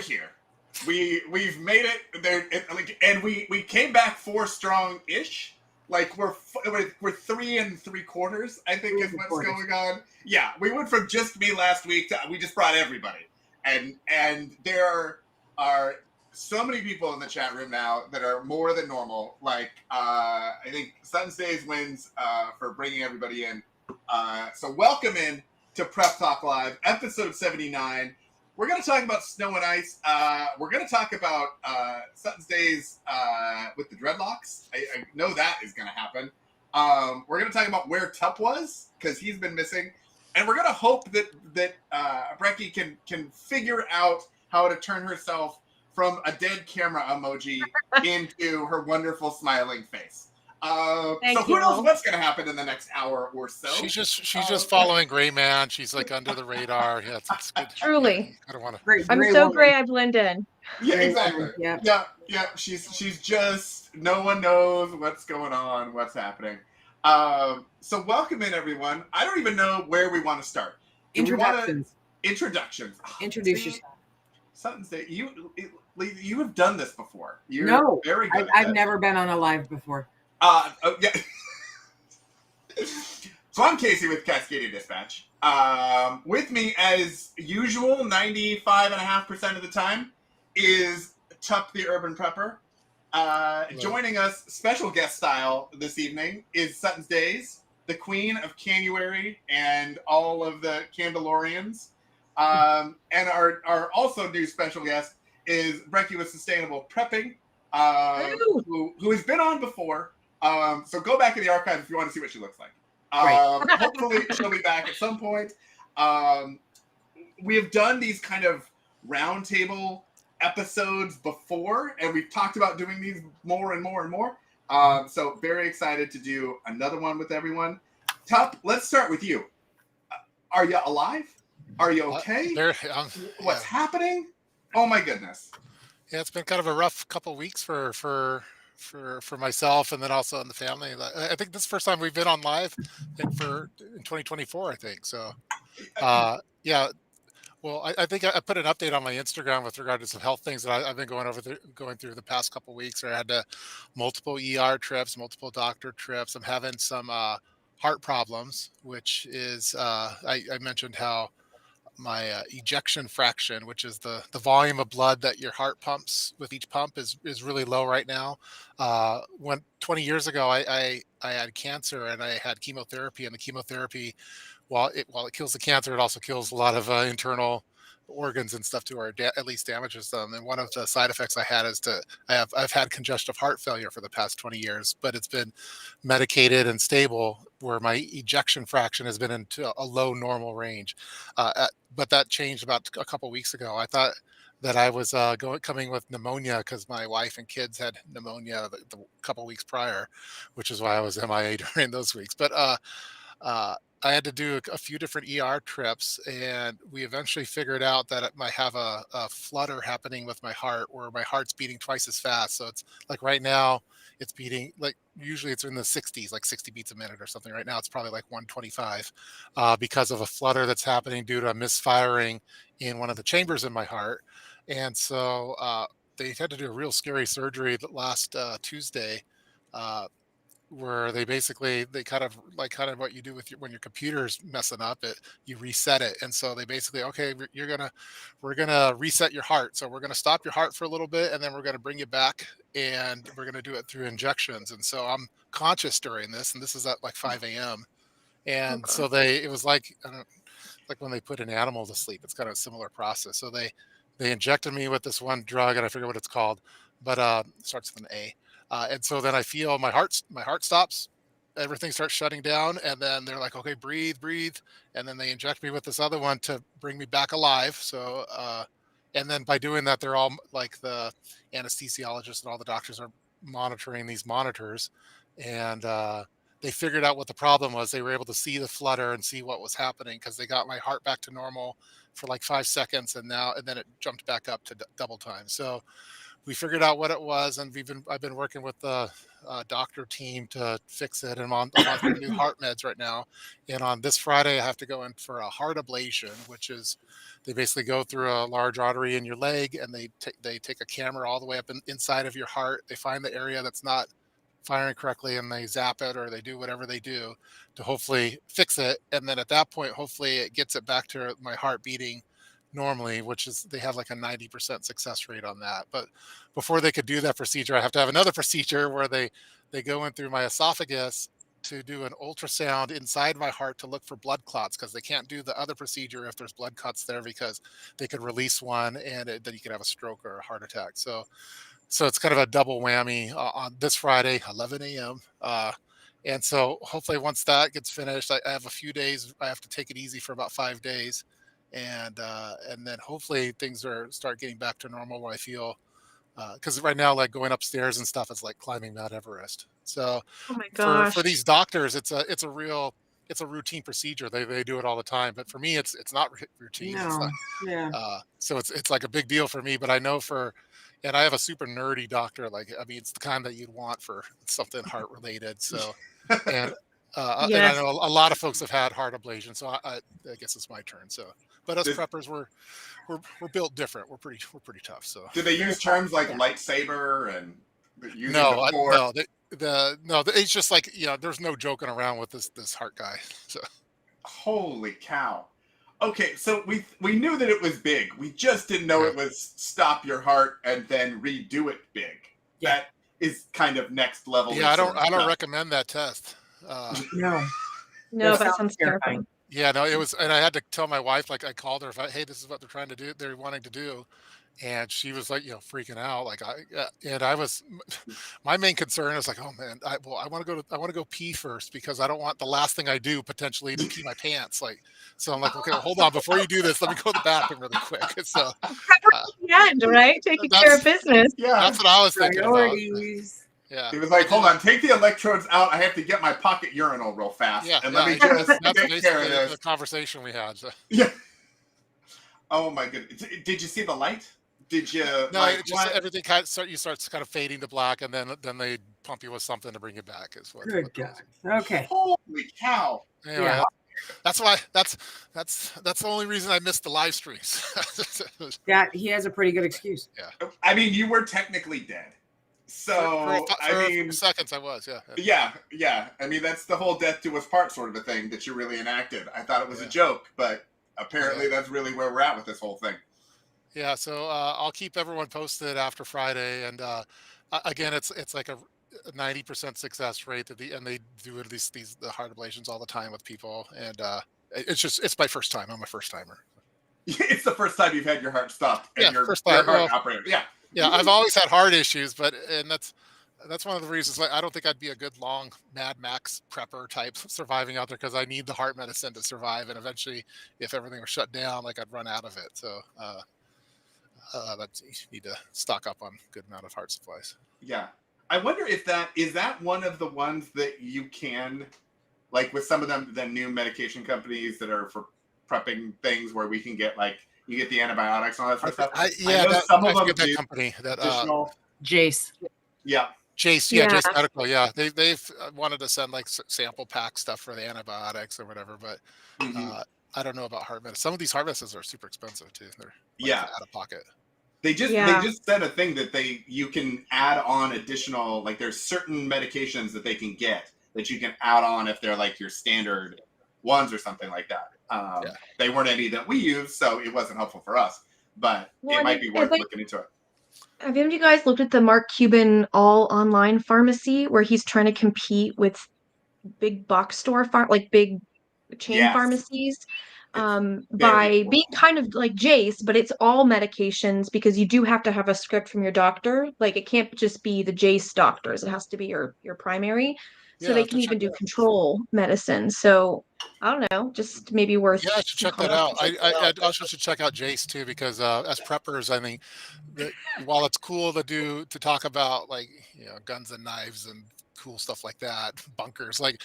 here. We've made it there, and we came back 4 strong ish. Like we're 3 3/4. I think is what's going on. Yeah, we went from just me last week to we just brought everybody, and there are so many people in the chat room now that are more than normal. Like I think Sutton Stays wins for bringing everybody in. So welcome in to Prep Talk Live, episode 79. We're going to talk about snow and ice. We're going to talk about Sutton's days with the dreadlocks. I know that is going to happen. We're going to talk about where Tup was, because he's been missing. And we're going to hope that Brecky can figure out how to turn herself from a dead camera emoji into her wonderful smiling face. So who knows what's going to happen in the next hour or so? She's just following Gray Man. She's like under the radar. Yeah, it's good. Truly, I don't want to. I'm so gray. I blend in. Yeah, exactly. Yeah. She's just, no one knows what's going on, what's happening. So welcome in, everyone. I don't even know where we want to start. Introductions. Introduce yourself. Sutton's Day. You have done this before. You're very good. I've never been on a live before. Yeah. So I'm Casey with Cascadia Dispatch. With me, as usual, 95.5% of the time, is Tup the Urban Prepper. Joining us, special guest style this evening, is Sutton's Days, the queen of Canuary and all of the Candelorians. And our also new special guest is Brecky with Sustainable Prepping, who has been on before. So go back in the archive if you want to see what she looks like. Hopefully she'll be back at some point. We have done these kind of roundtable episodes before, and we've talked about doing these more and more and more. So very excited to do another one with everyone. Tup, let's start with you. Are you alive? Are you okay? What's happening? Oh my goodness. Yeah, it's been kind of a rough couple weeks for myself, and then also in the family. I think this is the first time we've been on live in 2024, I think. So, yeah. Well, I think I put an update on my Instagram with regard to some health things that I've been going through the past couple weeks. Where I had multiple ER trips, multiple doctor trips. I'm having some heart problems, which is I mentioned how my ejection fraction, which is the volume of blood that your heart pumps with each pump, is really low right now. When 20 years ago, I had cancer and I had chemotherapy, and the chemotherapy, while it kills the cancer, it also kills a lot of internal organs and stuff too, or at least damages them. And one of the side effects I had is I've had congestive heart failure for the past 20 years, but it's been medicated and stable, where my ejection fraction has been into a low normal range. But that changed about a couple weeks ago. I thought that I was coming with pneumonia because my wife and kids had pneumonia the couple weeks prior, which is why I was MIA during those weeks. But I had to do a few different ER trips, and we eventually figured out that I might have a flutter happening with my heart, where my heart's beating twice as fast. So it's like right now it's beating, like usually it's in the 60s, like 60 beats a minute or something. Right now it's probably like 125 because of a flutter that's happening due to a misfiring in one of the chambers in my heart. And so they had to do a real scary surgery last Tuesday, where they kind of what you do with when your computer's messing up, you reset it. And so they basically, okay, we're gonna reset your heart. So we're gonna stop your heart for a little bit, and then we're gonna bring you back, and we're gonna do it through injections. And so I'm conscious during this, and this is at like 5 a.m. And so it was like, like when they put an animal to sleep, it's kind of a similar process. So they injected me with this one drug, and I forget what it's called, but it starts with an A. And so then I feel my heart stops, everything starts shutting down, and then they're like, okay, breathe. And then they inject me with this other one to bring me back alive. So, and then by doing that, they're all like the anesthesiologists and all the doctors are monitoring these monitors. And they figured out what the problem was. They were able to see the flutter and see what was happening, because they got my heart back to normal for like 5 seconds. And then it jumped back up to double time. So we figured out what it was, and I've been working with the doctor team to fix it. And I'm on some new heart meds right now. And on this Friday, I have to go in for a heart ablation, which is they basically go through a large artery in your leg, and they take a camera all the way up inside of your heart. They find the area that's not firing correctly, and they zap it, or they do whatever they do to hopefully fix it. And then at that point, hopefully it gets it back to my heart beating normally, which is they have like a 90% success rate on that. But before they could do that procedure, I have to have another procedure where they go in through my esophagus to do an ultrasound inside my heart to look for blood clots, because they can't do the other procedure if there's blood clots there, because they could release one, and then you could have a stroke or a heart attack. So it's kind of a double whammy on this Friday, 11 a.m. And so hopefully once that gets finished, I have a few days. I have to take it easy for about 5 days, and then hopefully things start getting back to normal, where I feel, because right now, like going upstairs and stuff is like climbing Mount Everest. So Oh my for gosh. these doctors, it's a routine procedure. They do it all the time. But for me, it's not routine. It's No. not, Yeah. so it's like a big deal for me. But I know and I have a super nerdy doctor. Like, I mean, it's the kind that you'd want for something heart related. So, and and I Yes. know a lot of folks have had heart ablation. So I guess it's my turn. So, but us Did, preppers, we're built different. We're pretty tough. So did they use terms like lightsaber and using no, the force? no, it's just like, there's no joking around with this heart guy. So Holy cow. Okay, so we knew that it was big. We just didn't know yeah, it was stop your heart and then redo it big. Yeah. That is kind of next level. yeah, sort of I don't stuff. recommend that test. No. No, that sounds sounds terrifying. Yeah, no, it was, and I had to tell my wife, like I called her, hey, this is what they're wanting to do, and she was like, freaking out, like and I was, my main concern is like, oh man, I want to go pee first, because I don't want the last thing I do potentially to pee my pants, like, so I'm like, okay, well, hold on, before you do this, let me go to the bathroom really quick. So uh, The end, right? Taking care of that's business. Yeah. that's what I was thinking about. Priorities. Yeah, He was like, I hold did- on, take the electrodes out. I have to get my pocket urinal real fast. yeah, And yeah, let me that's just that's take care of basically this. the conversation we had. So. Yeah. Oh my goodness. Did you see the light? Did you No, like it just what? everything you start kind of fading to black, and then they pump you with something to bring it back. Is what Good that was. God. Okay. Holy cow. Anyway, Yeah. that's why that's the only reason I missed the live streams. That he has a pretty good excuse. I mean, you were technically dead. So, for I a mean, few seconds I was, yeah. yeah. I mean, that's the whole death to us part sort of a thing that you really enacted. I thought it was a Yeah. joke, but apparently that's really where we're at with this whole thing. Yeah, so I'll keep everyone posted after Friday, and again, it's like a 90% success rate and they do the heart ablations all the time with people, and it's my first time. I'm a first timer. It's the first time you've had your heart stopped and Yeah, your first your time. heart Well, operated. Yeah. yeah, I've always had heart issues, and that's one of the reasons, like, I don't think I'd be a good long Mad Max prepper type surviving out there, because I need the heart medicine to survive, and eventually, if everything was shut down, like, I'd run out of it. So you need to stock up on a good amount of heart supplies. Yeah. I wonder if that is one of the ones that you can, like with some of them, the new medication companies that are for prepping things, where we can get, like, you get the antibiotics and all that sort of stuff. I know some I of them forget that do company that additional. Jace. Yeah. Jace, Yeah. Jace Medical, yeah, they've wanted to send like sample pack stuff for the antibiotics or whatever, but Mhm. I don't know about heart medicine. Some of these heart medicines are super expensive too. They're like Yeah. out of pocket. They Yeah. just said a thing that you can add on additional, like, there's certain medications that they can get that you can add on if they're like your standard ones or something like that. Yeah. They weren't any that we use, so it wasn't helpful for us, but Well, it and might be worth like, looking into it. have any of you guys looked at the Mark Cuban all online pharmacy, where he's trying to compete with big box store like big chain Yes. pharmacies, It's by very being cool. kind of like Jace, but it's all medications, because you do have to have a script from your doctor. Like, it can't just be the Jace doctors; it has to be your primary. So Yeah, I they have to can even check do that. control medicine. So I don't know, just maybe worth Yeah, I should some check that out. conversations I about. also should check out Jace too, because as preppers, I think that while it's cool to talk about, like, guns and knives and cool stuff like that, bunkers, like,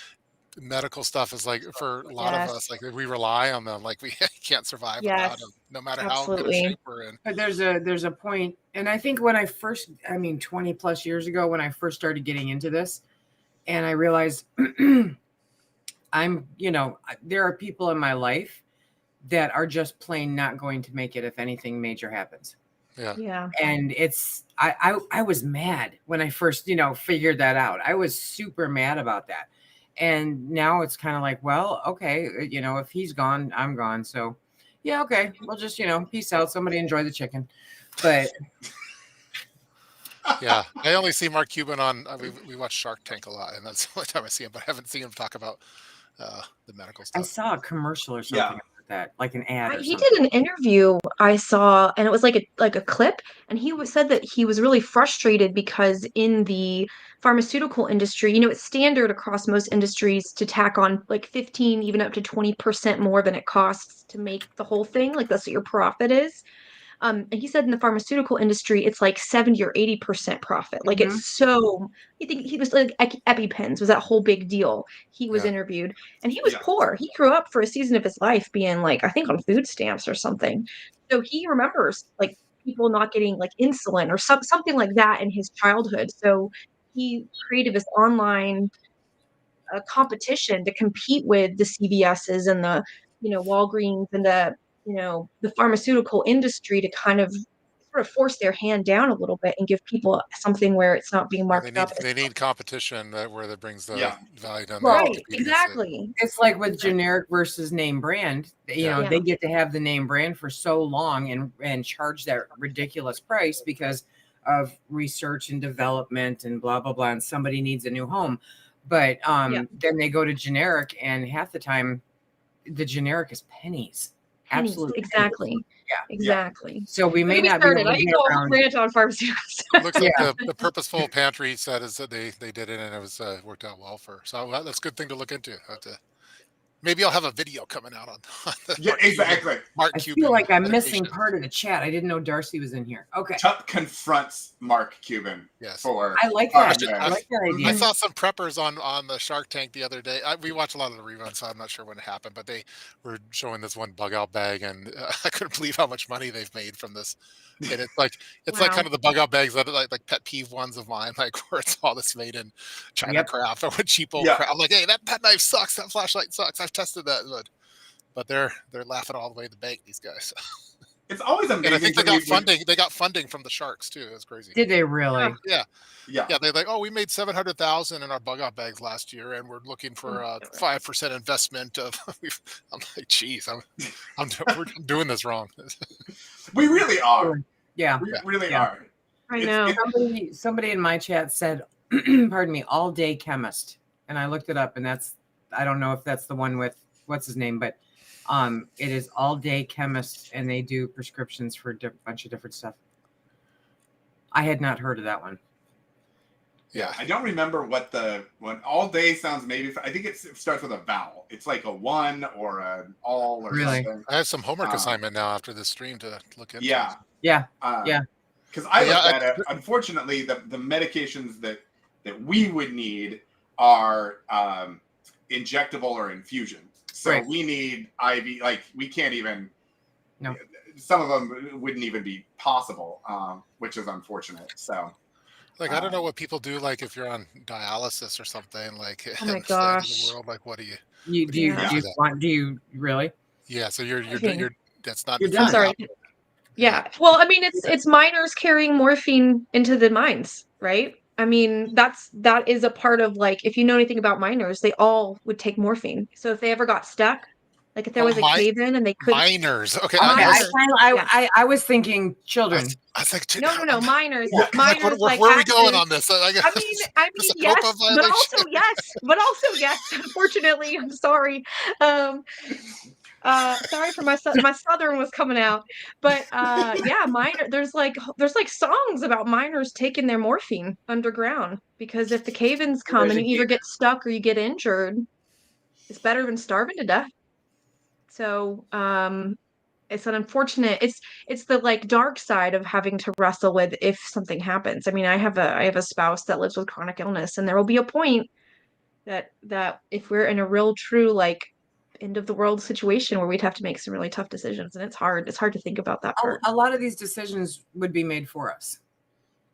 medical stuff is like for a lot of Yes. us, like we rely on them, like we can't survive Yes. without them, no matter how good a Absolutely. shape we're in. But there's a point, and I think when I first, I mean, 20 plus years ago, when I first started getting into this, and I realized I'm, there are people in my life that are just plain not going to make it if anything major happens. Yeah. Yeah. And I was mad when I first, figured that out. I was super mad about that. And now it's kind of like, well, okay, if he's gone, I'm gone. So yeah, okay, we'll just, peace out. Somebody enjoy the chicken. But Yeah, I only see Mark Cuban on. We watch Shark Tank a lot, and that's the only time I see him. But I haven't seen him talk about the medical I stuff. saw a commercial or something Yeah. about that, like an ad or He something. did an interview I saw, and it was like a clip, and said that he was really frustrated because in the pharmaceutical industry, it's standard across most industries to tack on like 15, even up to 20% more than it costs to make the whole thing. Like that's what your profit is. And he said in the pharmaceutical industry, it's like 70 or 80% profit. Like Mhm. it's so, you think he was like EpiPens was that whole big deal. He was Yeah. interviewed and he was Yeah. poor. He grew up for a season of his life being like, I think on food stamps or something. So he remembers like people not getting like insulin or something like that in his childhood. So he created this online competition to compete with the CVSs and the, Walgreens and the pharmaceutical industry to kind of sort of force their hand down a little bit and give people something where it's not being Yeah, they marked need up as they need competition where that brings the Yeah. value down. They Well, have to right, compete against it. exactly. It's like with generic versus name brand. Yeah. They get to have the name brand for so long and charge that ridiculous price because of research and development and blah blah blah. And somebody needs a new home, but then they go to generic, and half the time, the generic is pennies. Pennies, Absolute pennies. exactly. Yeah. Exactly. So we may Look at not be started. able I to can get go a whole around. rant on pharmaceuticals. Looks like Yeah. the purposeful pantry said is that they did it and it was worked out well for. So that's a good thing to look into. Maybe I'll have a video coming out on the Yeah, exactly. Mark I Cuban feel like I'm missing medication. part of the chat. I didn't know Darcy was in here. Okay. Chuck confronts Mark Cuban Yes. for. I like that. Yeah. I like that idea. I saw some preppers on the Shark Tank the other day. We watch a lot of the reruns, so I'm not sure when it happened, but they were showing this one bug out bag, and I couldn't believe how much money they've made from this. And it's like Wow. kind of the bug out bags that are like pet peeve ones of mine, like where it's all this made in China Yep. craft or cheapo Yeah. crap. I'm like, hey, that knife sucks. That flashlight sucks. I've tested that, but they're laughing all the way to the bank. These guys. It's always amazing. And I think they to me got funding. They got funding from the sharks too. It's crazy. Did they really? Yeah. Yeah. Yeah, they're like, oh, we made 700,000 in our bug out bags last year, and we're looking for a 5% investment of. I'm like, geez, we're doing this wrong. We really are. Yeah. We really Yeah. are. I know. Somebody in my chat said, pardon me, all day chemist. And I looked it up, and I don't know if that's the one with what's his name, but it is all day chemist, and they do prescriptions for a bunch of different stuff. I had not heard of that one. Yeah. I don't remember what all day sounds maybe. I think it starts with a vowel. It's like a one or an all or Really? something. I have some homework assignment now after this stream to look into. Yeah. Yeah. Yeah. Because I looked at it. Unfortunately, the medications that we would need are injectable or infusion. So Right. we need IV. Like we can't even. No. Some of them wouldn't even be possible, which is unfortunate. So. Like I don't know what people do. Like if you're on dialysis or something, like Oh my in the end of gosh. the world, like what do you? Do you really? Yeah. So you're Okay. that's not. You're I'm done. sorry. Yeah. Well, I mean, it's miners carrying morphine into the mines, right? I mean, that is a part of like if you know anything about miners, they all would take morphine. So if they ever got stuck, like if there was a cave in and they couldn't. Miners. Okay. Miners. I was thinking children. I was like, No, miners. Yeah. Miners where like are we going active. on this? I mean, Is this a yes, COPA but violation? also yes. Unfortunately, I'm sorry. Sorry for my southern was coming out, but yeah, there's like songs about miners taking their morphine underground because if the cave-ins come and you either get stuck or you get injured, it's better than starving to death. So it's an unfortunate. It's the like dark side of having to wrestle with if something happens. I mean, I have a spouse that lives with chronic illness, and there will be a point that if we're in a real true like end of the world situation where we'd have to make some really tough decisions, and it's hard to think about that part. A lot of these decisions would be made for us.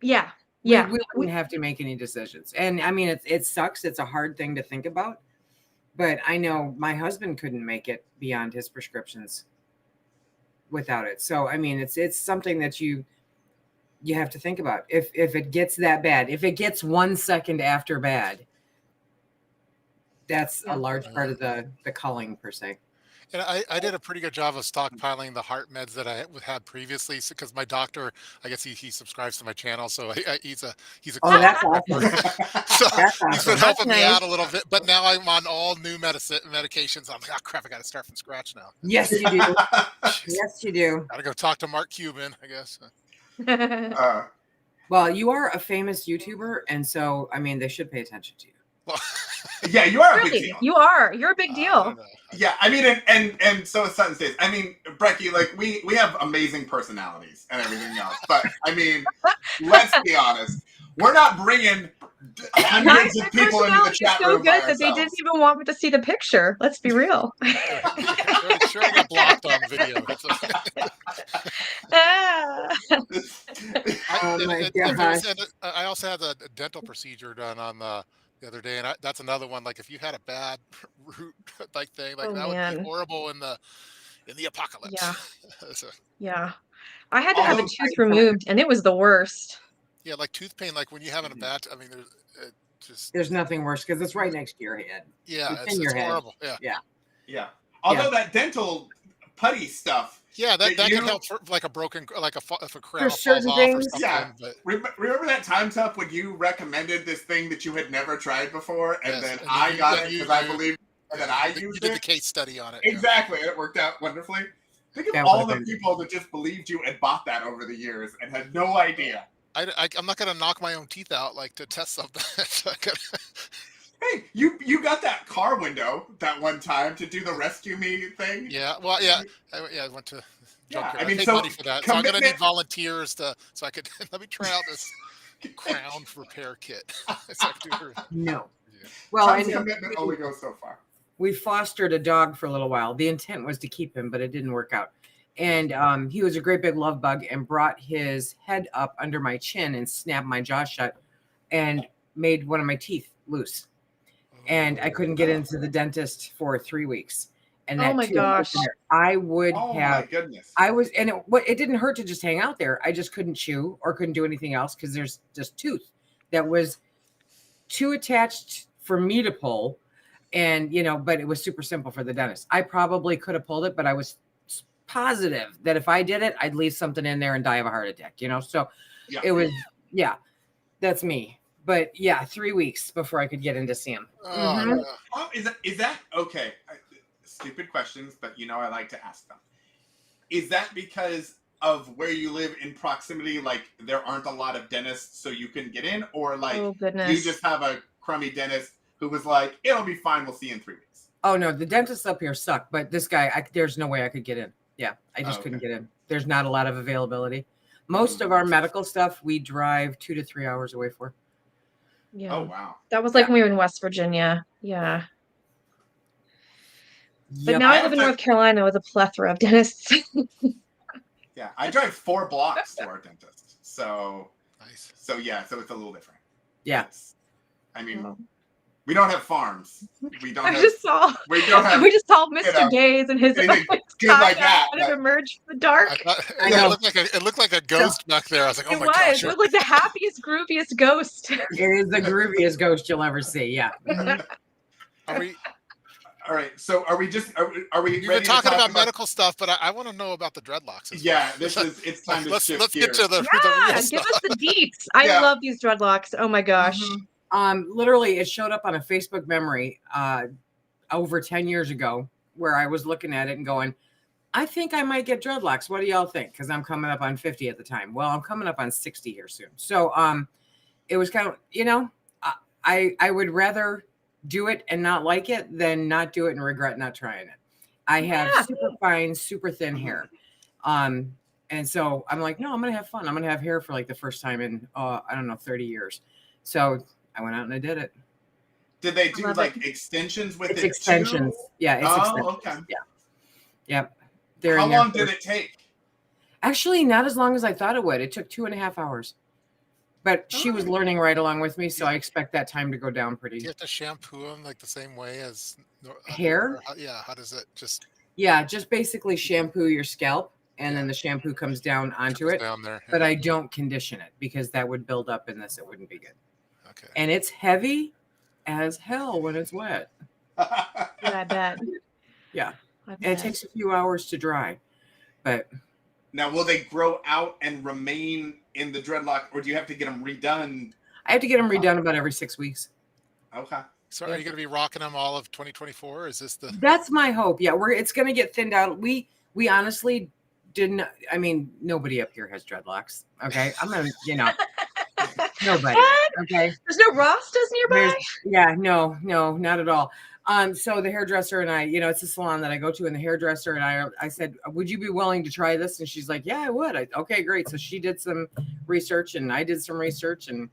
Yeah. We Yeah. wouldn't have to make any decisions. And I mean, it sucks. It's a hard thing to think about. But I know my husband couldn't make it beyond his prescriptions without it. So, I mean, it's something that you have to think about. If it gets that bad, if it gets 1 second after bad, that's a large part of the culling per se. And I did a pretty good job of stockpiling the heart meds that I had previously, because my doctor, I guess he subscribes to my channel, so he's a Oh, that's awesome. so That's he's been awesome. helping me nice. out a little bit. But now I'm on all new medications. I'm like, oh crap, I got to start from scratch now. Yes, you do. Yes, you do. Got to go talk to Mark Cuban, I guess. Well, you are a famous YouTuber, and so I mean, they should pay attention to you. Well, Yeah, you are a big Really, deal. you're a big I deal. don't know. Yeah, I mean, and so is Sutton States. I mean, Brecky, like we have amazing personalities and everything else, but I mean, let's be honest, we're not bringing hundreds of people into the chat so room by good that they didn't ourselves. even want me to see the picture. Let's be real. Sure, I got blocked on video. That's Ah. Oh my gosh. I also had a dental procedure done on the other day, and that's another one. Like, if you had a bad root like thing, like Oh, that would man. be horrible in the apocalypse. Yeah. So, Yeah. I had to have a Although- tooth removed, and it was the worst. yeah, like tooth pain, like when you having a bad. I mean, There's nothing worse because it's right next to your head. yeah, it's in your head. horrible. Yeah, Yeah. Although that dental putty stuff, yeah, that you- can help for like a broken, like if a crown falls certain off things, or something. yeah. But remember that time, Tuff, when you recommended this thing that you had never tried before, and Yes, then and I you- got then it you- because I you- believed, and then I you used did the it? case study on it. Yeah. Exactly, and it worked out wonderfully. Think of That all would've the been- people that just believed you and bought that over the years and had no idea. I'm not gonna knock my own teeth out like to test something. So I gotta- Hey, you got that car window that one time to do the rescue me thing. yeah, well, yeah, I went to. Yeah, Junkyard. I mean, paid so money for that, so I'm gonna need commitment- volunteers so I could let me try out this crown repair kit. So I could do her- No. yeah. Well, Tom's and commitment only goes so far. we fostered a dog for a little while. The intent was to keep him, but it didn't work out. And he was a great big love bug and brought his head up under my chin and snapped my jaw shut and made one of my teeth loose. And I couldn't get into the dentist for 3 weeks. And Oh that my tooth was gosh. in there. I would Oh have my goodness. it didn't hurt to just hang out there. I just couldn't chew or couldn't do anything else because there's just tooth that was too attached for me to pull. And, but it was super simple for the dentist. I probably could have pulled it, but I was positive that if I did it, I'd leave something in there and die of a heart attack, So Yeah. it was, that's me. But yeah, 3 weeks before I could get in to see him. Oh, Mhm. yeah. Oh, is that okay? Stupid questions, but I like to ask them. Is that because of where you live in proximity? Like there aren't a lot of dentists, so you can get in, or like Oh goodness. you just have a crummy dentist who was like, "It'll be fine. We'll see you in 3 weeks." Oh no, the dentists up here suck, but this guy, there's no way I could get in. Yeah, I just couldn't Okay. get in. There's not a lot of availability. Most of our medical stuff we drive 2 to 3 hours away for. Yeah. Oh wow. That was like when we were in West Virginia. Yeah. But Yep. now I live in North Carolina with a plethora of dentists. Yeah, I drive 4 blocks to our dentist, so Nice. yeah, so it's a little different. Yeah. I mean, Oh. we don't have farms. We don't I have. just saw We don't have we just saw Mr. know, Gaze and his anything good like that, kind of but- emerged from the dark. I thought, I yeah, know. it looked like a ghost back there. I was like, oh It my was. gosh. It was like the happiest, grooviest ghost. It is the grooviest ghost you'll ever see. Yeah. Mhm. Are we? All right, so are we You've ready been to talking talk about medical stuff, but I want to know about the dreadlocks. as Yeah, well. it's time to let's shift get gears. to the Yeah, real give stuff. us the deets. I Yeah. love these dreadlocks. Oh my gosh. Mhm. Literally, it showed up on a Facebook memory over 10 years ago where I was looking at it and going, I think I might get dreadlocks. What do y'all think? Because I'm coming up on 50 at the time. Well, I'm coming up on 60 here soon. So it was kind of, I would rather do it and not like it than not do it and regret not trying it. I have Yeah. super fine, super thin hair. And so I'm like, no, I'm going to have fun. I'm going to have hair for like the first time in, I don't know, 30 years. So I went out and I did it. Did they I do love like it. extensions with It's it extensions. too? Yeah, it's Oh, extensions. okay. Yeah. Yep. They're How in there long for- did it take? Actually, not as long as I thought it would. It took 2.5 hours. But she was Oh. learning right along with me, so I expect that time to go down Do pretty. you have to shampoo them like the same way as Hair? Yeah. How does it just Yeah, just basically shampoo your scalp, and then the shampoo comes down onto trickle it. down there? But Yeah. I don't condition it because that would build up in this. It wouldn't be good. Okay. And it's heavy as hell when it's wet. Yeah, I bet. Yeah. I And it bet. takes a few hours to dry. But Now, will they grow out and remain in the dreadlock, or do you have to get them redone? I have to get them redone about every 6 weeks. Okay. So are you going to be rocking them all of 2024? Is this the? That's my hope. Yeah, it's going to get thinned out. We honestly didn't. I mean, nobody up here has dreadlocks. Okay, I'm gonna, nobody. Okay, There's no Rastas nearby. No, not at all. So the hairdresser and I, it's a salon that I go to, and the hairdresser and I said, would you be willing to try this? And she's like, yeah, I would. Okay, great. So she did some research, and I did some research, and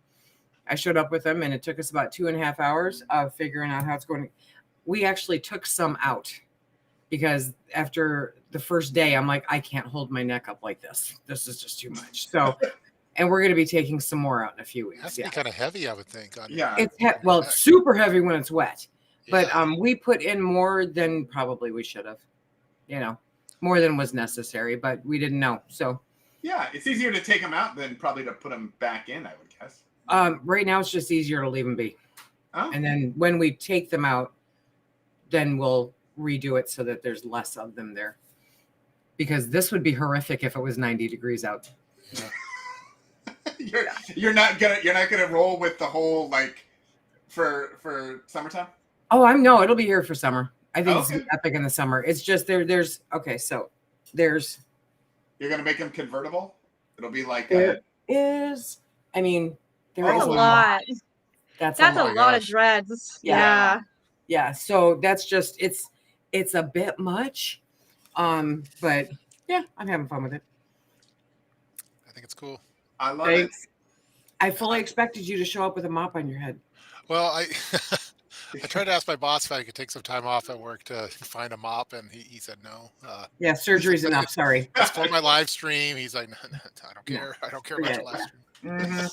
I showed up with them, and it took us about 2.5 hours of figuring out how it's going. We actually took some out because after the first day, I'm like, I can't hold my neck up like this. This is just too much. So, and we're going to be taking some more out in a few weeks. It has to be kind of heavy, I would think. Yeah. It's super heavy when it's wet, but Yeah. we put in more than probably we should have, more than was necessary, but we didn't know. So, Yeah, it's easier to take them out than probably to put them back in, I would guess. right now it's just easier to leave them be. Oh. And then when we take them out, then we'll redo it so that there's less of them there. Because this would be horrific if it was 90 degrees out. You're not gonna roll with the whole like for summertime. Oh, no, it'll be here for summer. I think it's Okay. epic in the summer. It's just there's You're gonna make them convertible. It'll be like there is. I mean, there That's is a lot. That's That's a a lot. lot of gosh. dreads. Yeah. Yeah. Yeah. So that's just it's a bit much. But yeah, I'm having fun with it. I think it's cool. I love Thanks. I fully expected you to show up with a mop on your head. Well, I tried to ask my boss if I could take some time off at work to find a mop, and he said no. Yeah, surgery's enough. Sorry. It's for my live stream. He's like, no, I don't Yeah. care. I don't care about your live stream.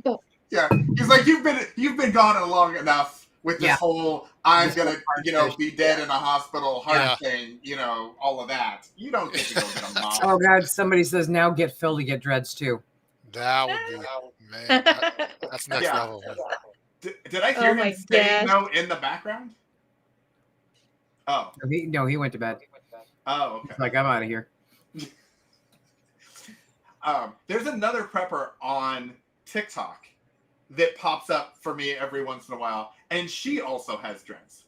it. Yeah, he's like you've been gone long enough with this Yeah. whole I'm This gonna whole heart be dead in a hospital heart Yeah. thing, all of that. You don't get to go get a mop. Oh God, somebody says now get Phil to get dreads too. That would be, man, that's next Yeah. level. Man. Did I hear Oh my him saying gosh. no in the background? Oh, He went to bed. okay. He's like, I'm out of here. There's another prepper on TikTok that pops up for me every once in a while, and she also has dreads,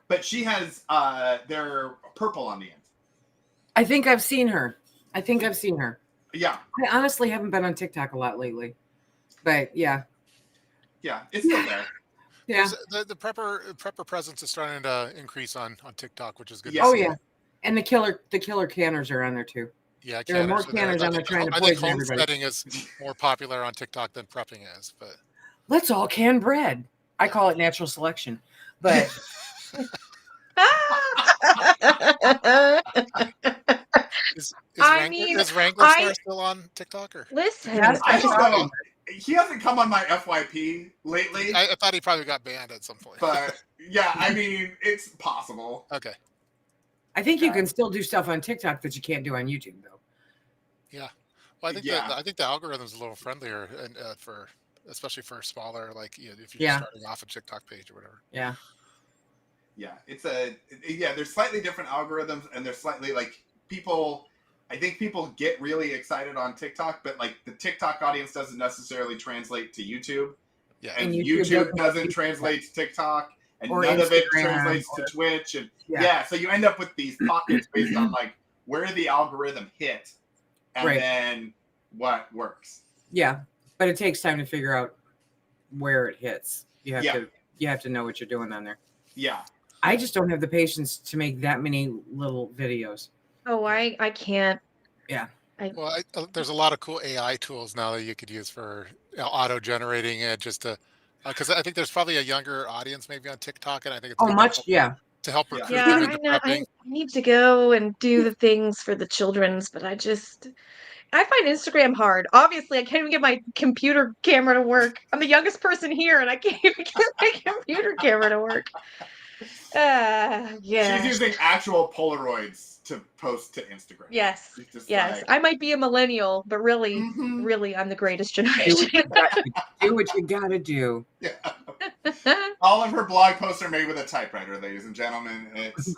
but she has they're purple on the end. I think I've seen her. Yeah, I honestly haven't been on TikTok a lot lately, but yeah. it's still there. Yeah. The prepper presence is starting to increase on TikTok, which is good. Yeah. to Oh see. yeah. And the killer canners are on there too. Yeah, There are more canners canners on there trying to I think poison everybody. homesteading is more popular on TikTok than prepping is, but Let's all can bread. I call it natural selection, but is I Wrangler, mean, is Wrangler Star still on TikTok? Or Listen, Yes, I I don't saw know. him. He hasn't come on my FYP lately, I thought he probably got banned at some point. but yeah, I mean, it's possible. Okay. I think you can still do stuff on TikTok that you can't do on YouTube though. Well, I think Yeah. I think the algorithm's a little friendlier, and especially for smaller, like if you're Yeah. just starting off a TikTok page or whatever. Yeah. Yeah, there's slightly different algorithms, and there's slightly like I think people get really excited on TikTok, but like the TikTok audience doesn't necessarily translate to YouTube, Yeah. and And YouTube YouTube doesn't translate to TikTok, and Or none of it Instagram, translates to Twitch, and Yeah. so you end up with these pockets based on like where the algorithm hit, and Right. then what works. Yeah. But it takes time to figure out where it hits. You have Yeah. to know what you're doing on there. Yeah, I just don't have the patience to make that many little videos. oh, I can't. Well, there's a lot of cool AI tools now that you could use for auto generating it, just to Because I think there's probably a younger audience maybe on TikTok, and I think it's Oh, good much, yeah. to help Yeah. recruit Yeah, them I into know. I prepping. need to go and do the things for the children's, but I find Instagram hard. Obviously, I can't even get my computer camera to work. I'm the youngest person here, and I can't even get my computer camera to work. She's Yeah. using actual Polaroids to post to Instagram. Yes. She's just Yes. like, I might be a millennial, but really, mhm. really, I'm the greatest Do generation. what you gotta do. Yeah. All of her blog posts are made with a typewriter, ladies and gentlemen. It's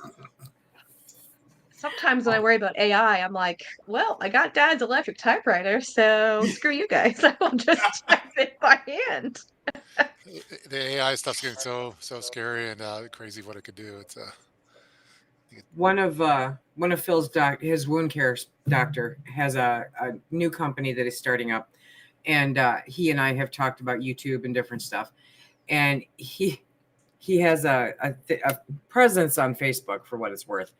Sometimes when I worry about AI, I'm like, well, I got dad's electric typewriter, so screw you guys. I will just type it by hand. The AI stuff's getting so scary and crazy what it could do. It's One of Phil's his wound care doctor has a new company that he's starting up, and he and I have talked about YouTube and different stuff, and he has a presence on Facebook for what it's worth,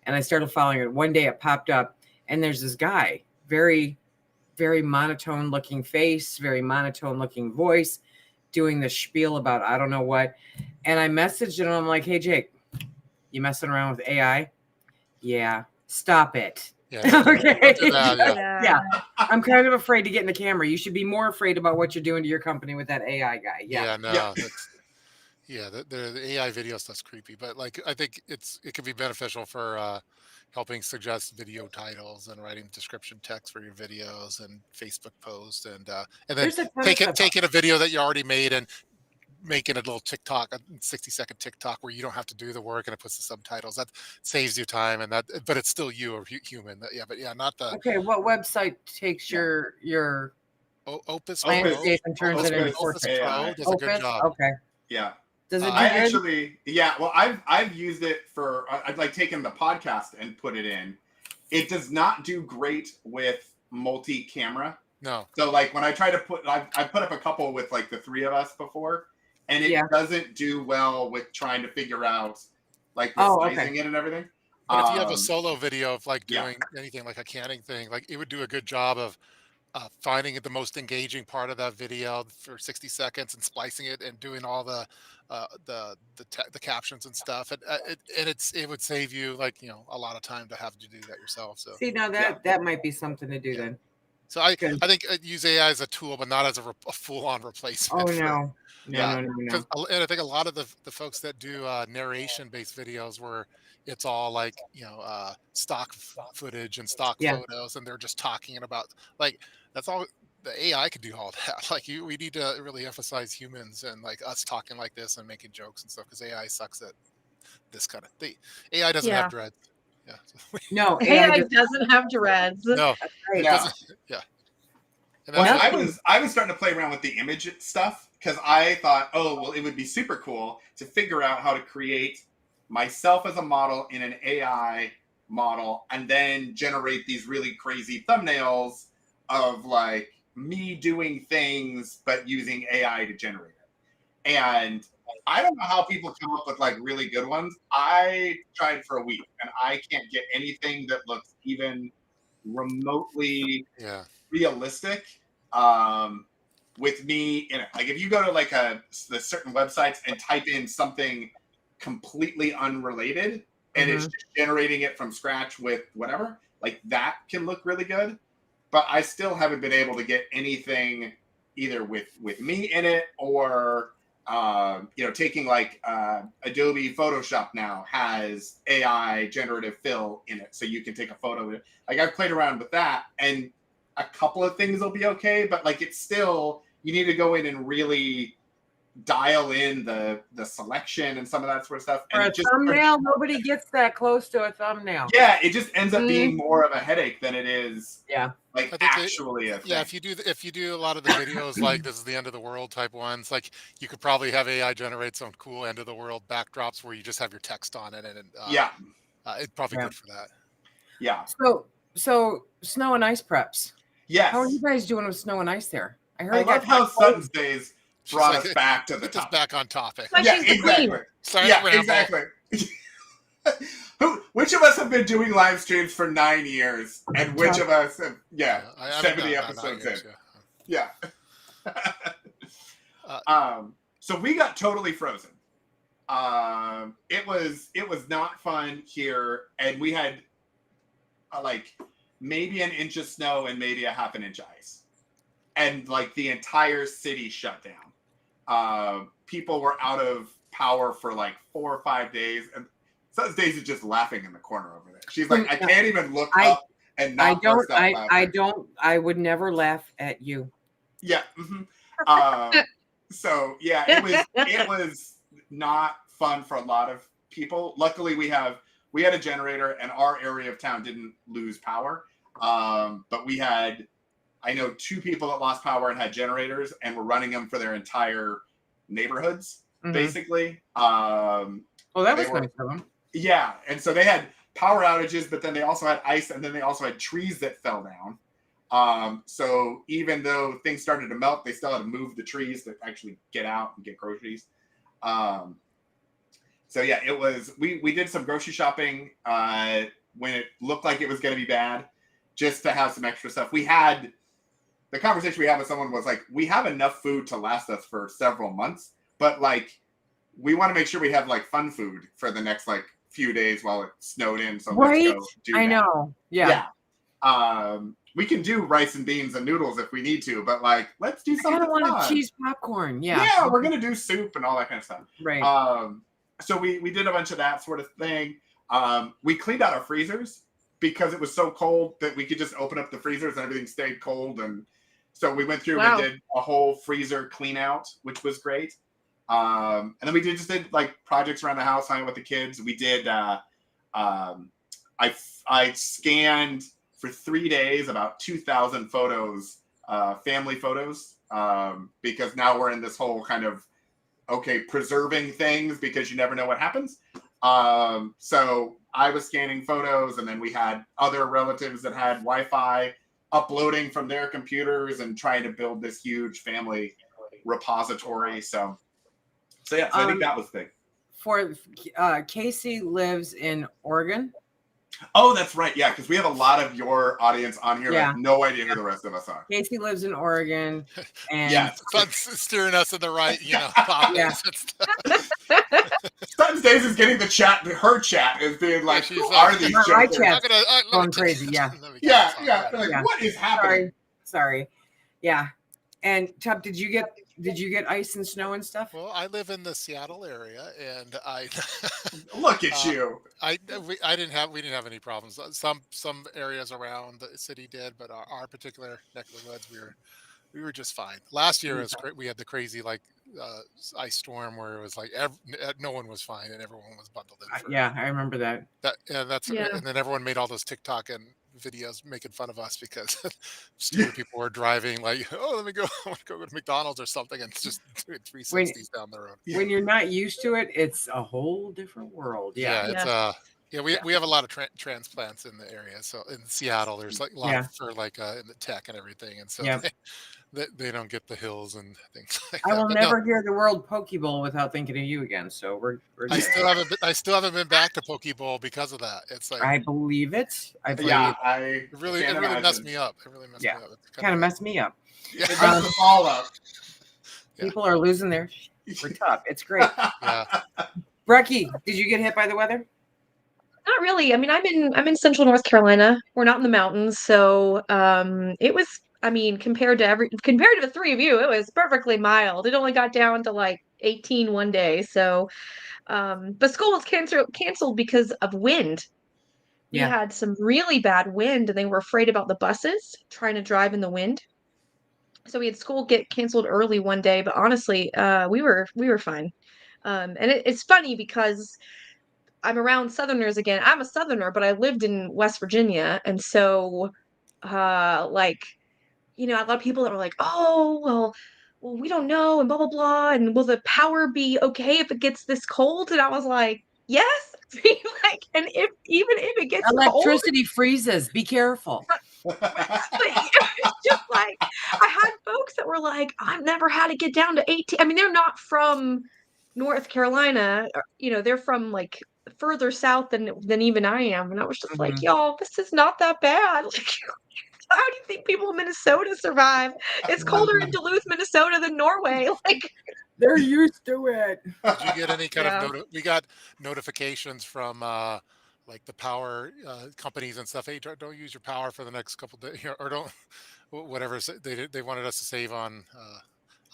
and I started following it. One day it popped up, and there's this guy, very very monotone looking face, very monotone looking voice, doing the spiel about I don't know what, and I messaged him. I'm like, hey Jake, you messing around with AI? Yeah, stop it. yeah, don't do that, yeah. Yeah, I'm kind of afraid to get in the camera. You should be more afraid about what you're doing to your company with that AI guy. Yeah. No, Yeah. that's the AI video stuff's creepy, but like I think it could be beneficial for helping suggest video titles and writing description text for your videos and Facebook posts and then There's a ton of stuff. taking a video that you already made and making a little TikTok, a 60-second TikTok where you don't have to do the work and it puts the subtitles. That saves you time but it's still you or human. But yeah, not the Okay, what website takes your Opus landscape and turns it into Opus Opus AI. Pro does a good Opus? job. Okay. yeah. Does it do I good? actually, yeah. Well, I've used it for. I've like taken the podcast and put it in. It does not do great with multi-camera. No. So like when I try to put, I've put up a couple with like the three of us before, and it Yeah. doesn't do well with trying to figure out like the Oh, sizing it and everything. But if you have a solo video of like yeah. doing anything like a canning thing, like it would do a good job of finding the most engaging part of that video for 60 seconds and splicing it and doing all the captions and stuff. It would save you like a lot of time to have to do that yourself. So See, now that might be something to do then. so I Good. think I'd use AI as a tool, but not as a full-on replacement. Oh for- no. Yeah, No. and I think a lot of the folks that do narration-based videos where it's all like stock footage and stock Yeah. photos, and they're just talking about like that's all the AI could do all that. Like we need to really emphasize humans and like us talking like this and making jokes and stuff because AI sucks at this kind of thing. AI doesn't Yeah. have dreads. Yeah. No, AI doesn't have dreads. No, right. it No. doesn't. Yeah. And Well, that's I was starting to play around with the image stuff because I thought, oh, well, it would be super cool to figure out how to create myself as a model in an AI model and then generate these really crazy thumbnails of like me doing things but using AI to generate it. And I don't know how people come up with like really good ones. I tried for a week and I can't get anything that looks even remotely yeah. realistic with me in it. Like if you go to like the certain websites and type in something completely unrelated and it's just generating it from scratch with whatever, like that can look really good. But I still haven't been able to get anything either with me in it or taking like Adobe Photoshop now has AI generative fill in it, so you can take a photo of it. Like I've played around with that, and a couple of things will be okay, but like it's still you need to go in and really dial in the selection and some of that sort of stuff. For And a thumbnail, nobody gets that close to a thumbnail. yeah, it just ends up being more of a headache than it is. Yeah. Like I think actually a thing. Yeah, if you do a lot of the videos like this is the end of the world type ones, like you could probably have AI generate some cool end of the world backdrops where you just have your text on it, and it's probably good for that. Yeah. So snow and ice preps. Yes. How are you guys doing with snow and ice there? I heard I it love got how cold. Sutton's Days brought us back to the Get us top. back on topic. Like Yeah, she's the exactly. queen. Sorry, Yeah, ramble. exactly. Which of us have been doing live streams for 9 years, and which of us have, I haven't 70 done episodes in. that, Yeah. So we got totally frozen. It was not fun here, and we had like maybe an inch of snow and maybe a half an inch of ice, and like the entire city shut down. People were out of power for like 4 or 5 days, and some days is just laughing in the corner over there. She's like, I can't even look up and not burst out laughing. I would never laugh at you. Yeah. Mm-hmm. So yeah, it was not fun for a lot of people. Luckily, we had a generator, and our area of town didn't lose power. But we had, I know, 2 people that lost power and had generators, and were running them for their entire neighborhoods, basically. Well, that was nice of them. Yeah, and so they had power outages, but then they also had ice, and then they also had trees that fell down. So even though things started to melt, they still had to move the trees to actually get out and get groceries. So yeah, it was, we did some grocery shopping when it looked like it was going to be bad, just to have some extra stuff. The conversation we had with someone was like, we have enough food to last us for several months, but like, we want to make sure we have like fun food for the next like few days while it snowed in. So right? Let's go do that. I know. Yeah. We can do rice and beans and noodles if we need to, but like, let's do something fun. I don't want cheese popcorn. Yeah. Yeah, we're going to do soup and all that kind of stuff. Right. So we did a bunch of that sort of thing. We cleaned out our freezers because it was so cold that we could just open up the freezers and everything stayed cold. And so we went through and did a whole freezer clean out, which was great. And then we just did like projects around the house, hanging with the kids. We did, I scanned for 3 days about 2,000 photos, family photos, because now we're in this whole kind of, preserving things because you never know what happens. So I was scanning photos, and then we had other relatives that had Wi-Fi uploading from their computers and trying to build this huge family repository. So yeah, so I think that was big. For Casey lives in Oregon. Oh, that's right. Yeah, because we have a lot of your audience on here. Yeah. Like, no idea who the rest of us are. Casey lives in Oregon, and Sun's steering us in the right, Yeah. Sutton's Days is getting the chat. Her chat is being like, she's who are these my jokers? chat going crazy. Yeah. Yeah. They're like, what is happening? Sorry. Yeah. And Tub, did you get ice and snow and stuff? Well, I live in the Seattle area, and I look at you. We didn't have any problems. Some areas around the city did, but our particular neck of the woods, we were just fine. Last year was great. We had the crazy ice storm where it was like no one was fine and everyone was bundled in. Yeah, I remember that. And then everyone made all those TikTok and videos making fun of us because stupid people were driving like, I want to go to McDonald's or something, and it's just doing 360s down the road. When you're not used to it, it's a whole different world. Yeah. We have a lot of transplants in the area. So in Seattle, there's like a lot for in the tech and everything, and so they don't get the hills and things like that. I will never hear the word Poke Bowl without thinking of you again. So we're I still haven't been back to Poke Bowl because of that. It's like, I believe it. It really messed me up. It really messed me up. Kind of messed me up. It messed us all up. People are losing their we're tough. It's great. Yeah. Brecky, did you get hit by the weather? Not really. I mean, I'm in central North Carolina. We're not in the mountains, so it was. I mean, compared to the 3 of you, it was perfectly mild. It only got down to like 18 one day. So, but school was canceled because of wind. We had some really bad wind, and they were afraid about the buses trying to drive in the wind. So we had school get canceled early one day. But honestly, we were fine. And it's funny because I'm around Southerners again. I'm a Southerner, but I lived in West Virginia, and so a lot of people that were like, oh, well, we don't know, and blah, blah, blah, and will the power be okay if it gets this cold? And I was like, yes. And even if it gets electricity freezes, be careful. But it's just like, I had folks that were like, I've never had to get down to 18. I mean, they're not from North Carolina, they're from like further south than even I am. And I was just like, y'all, this is not that bad. Like, how do you think people in Minnesota survive? It's colder in Duluth, Minnesota than Norway. Like, They're used to it. Did you get any kind Yeah. of we got notifications from like the power companies and stuff. Hey, don't use your power for the next couple days, or don't whatever they wanted us to save on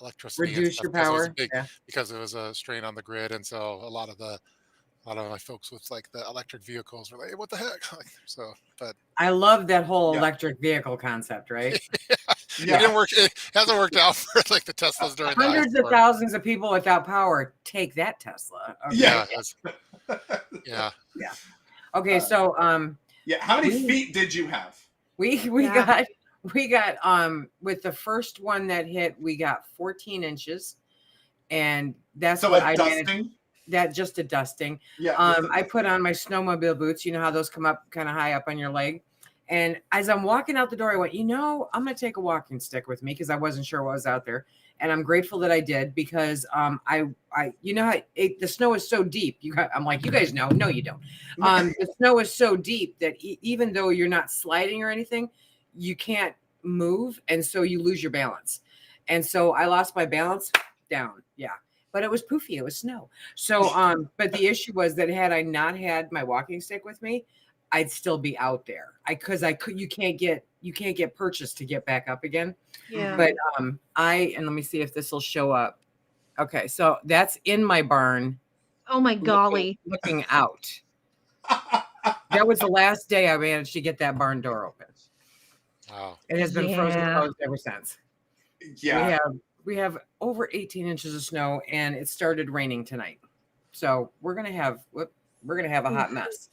electricity and Reduce stuff your because it was a power. big Yeah. because it was a strain on the grid, and so a lot of my folks with like the electric vehicles were like, hey, what the heck? Like, so, but I love that whole Yeah. electric vehicle concept, right? it Yeah. didn't work. It hasn't worked out for like the Teslas during the ice Hundreds of storm. thousands of people without power. Take that, Tesla. Okay. Yeah. Yeah. Okay, so Yeah. How many We- feet did you have? we Yeah. got with the first one that hit, we got 14 inches, and that's So what a I managed. dusting. That just a dusting. Yeah. I put on my snowmobile boots. You know how those come up kind of high up on your leg. And as I'm walking out the door, I went, I'm going to take a walking stick with me because I wasn't sure what was out there. And I'm grateful that I did because I you know how the snow is so deep. I'm like, you guys know. No, you don't. The snow is so deep that even though you're not sliding or anything, you can't move. And so you lose your balance. And so I lost my balance down. Yeah. But it was poofy. It was snow. So, but the issue was that had I not had my walking stick with me, I'd still be out there. You can't get purchased to get back up again. Yeah. But and let me see if this will show up. Okay, so that's in my barn. Oh my golly. Looking out. That was the last day I managed to get that barn door open. Wow. It has been frozen Yeah. closed ever since. Yeah. We have over 18 inches of snow, and it started raining tonight. So we're gonna have a hot mess.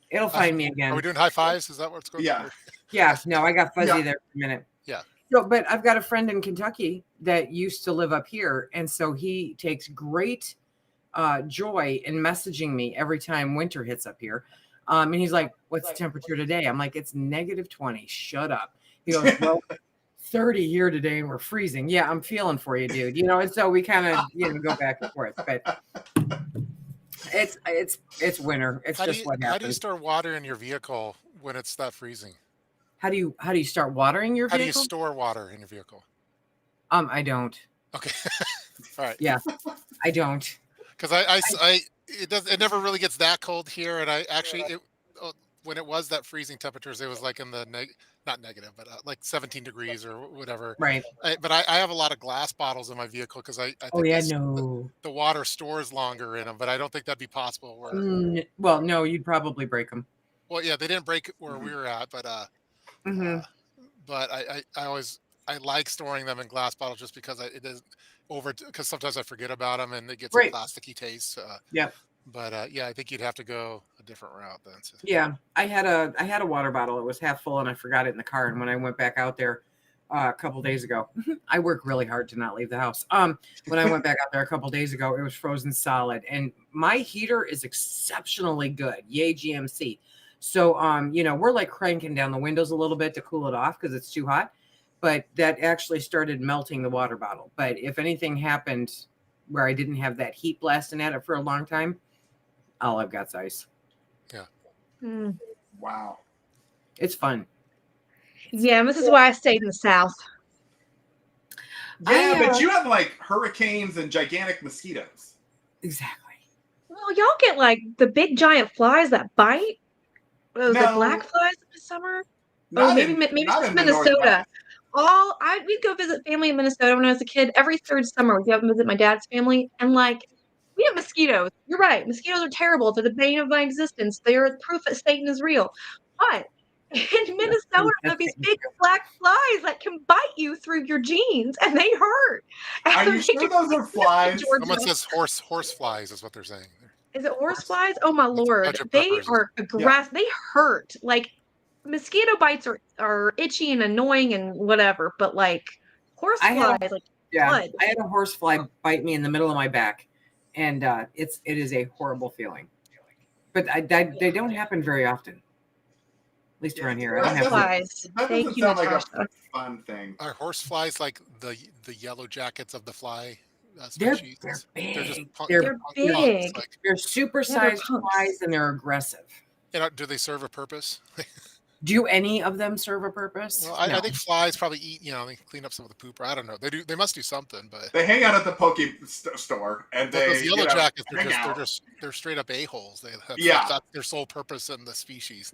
It'll find me again. Are we doing high fives? Is that what's going on? Yeah. Yeah, no, I got fuzzy Yeah. there for a minute. Yeah. So, but I've got a friend in Kentucky that used to live up here, and so he takes great joy in messaging me every time winter hits up here. And he's like, "What's the temperature today?" I'm like, "It's -20. Shut up." He goes, "Well, 30 here today, and we're freezing." Yeah, I'm feeling for you, dude. And so we kind of go back and forth, but it's winter. It's just what happens. How do you store water in your vehicle when it's that freezing? How do you start watering your How vehicle? do you store water in your vehicle? I don't. Okay. All right. Yeah, I don't. Because it never really gets that cold here, and I actually when it was that freezing temperatures, it was like in the not negative, but like 17 degrees or whatever. Right. But I have a lot of glass bottles in my vehicle because I think Oh yeah, no. the water stores longer in them, but I don't think that'd be possible. Well, no, you'd probably break them. Well, yeah, they didn't break where we were at, but but I like storing them in glass bottles just because it is because sometimes I forget about them and it gets a plasticky taste. Yeah. But yeah, I think you'd have to go a different route then. So. Yeah, I had a water bottle. It was half full, and I forgot it in the car. And when I went back out there a couple days ago, I work really hard to not leave the house. When I went back out there a couple days ago, it was frozen solid, and my heater is exceptionally good. Yay, GMC. So we're like cranking down the windows a little bit to cool it off because it's too hot. But that actually started melting the water bottle. But if anything happened where I didn't have that heat blasting at it for a long time, all I've got's ice. Yeah. Wow. It's fun. Yeah, this is why I stayed in the South. Yeah, but you have like hurricanes and gigantic mosquitoes. Exactly. Well, y'all get like the big giant flies that bite. The black flies in the summer. Maybe it's Minnesota. We'd go visit family in Minnesota when I was a kid. Every third summer, we'd go visit my dad's family, and like we have mosquitoes. You're right. Mosquitoes are terrible. They're the bane of my existence. They are proof that Satan is real. But in Minnesota, there are these big black flies that can bite you through your jeans, and they hurt. Are you sure those are flies? Someone says horse flies is what they're saying. Is it horse flies? Oh my Lord. They are aggressive. Yeah. They hurt. Like mosquito bites are itchy and annoying and whatever, but like horse flies, blood. I had a horse fly bite me in the middle of my back, and it is a horrible feeling. But they don't happen very often. At least around here. I don't have flies. Thank you, sound like Natasha. a fun thing. Are horse flies like the yellow jackets of the fly? They're big. They're big. They're supersized flies, and they're aggressive. Do they serve a purpose? Do any of them serve a purpose? Well, No. I think flies probably eat. They clean up some of the poop. Or I don't know. They do. They must do something. But They hang out at the store and those they, yellow jackets, hang out. they're straight up a holes. Yeah. That's their sole purpose in the species.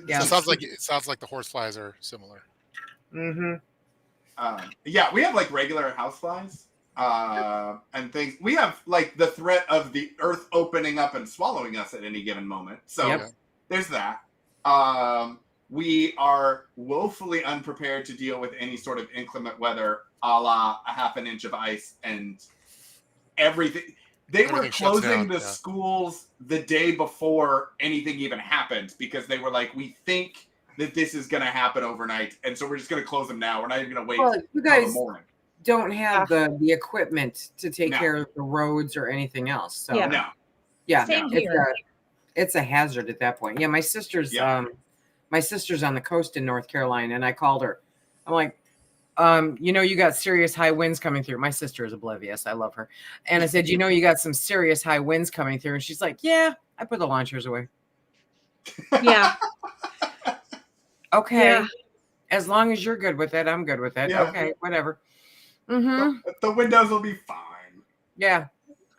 Yeah. So it sounds like the horse flies are similar. Mm-hmm. Yeah, we have like regular houseflies and things. We have like the threat of the earth opening up and swallowing us at any given moment. So Yep. there's that. We are woefully unprepared to deal with any sort of inclement weather, a la a half an inch of ice and everything. They were Everything shuts closing down, the yeah. schools the day before anything even happened because they were like, we think that this is going to happen overnight, and so we're just going to close them now. We're not even going to wait Well, you till the guys morning. don't have the equipment to take No. care of the roads or anything else. So Yeah. No. yeah, Same it's here. it's a hazard at that point. Yeah, my sister's on the coast in North Carolina, and I called her. I'm like, you got serious high winds coming through. My sister is oblivious. I love her. And I said, you got some serious high winds coming through. And she's like, yeah, I put the lawn chairs away. Yeah. Okay. Yeah. As long as you're good with it, I'm good with it. Yeah. Okay, whatever. Mm-hmm. The windows will be fine. Yeah.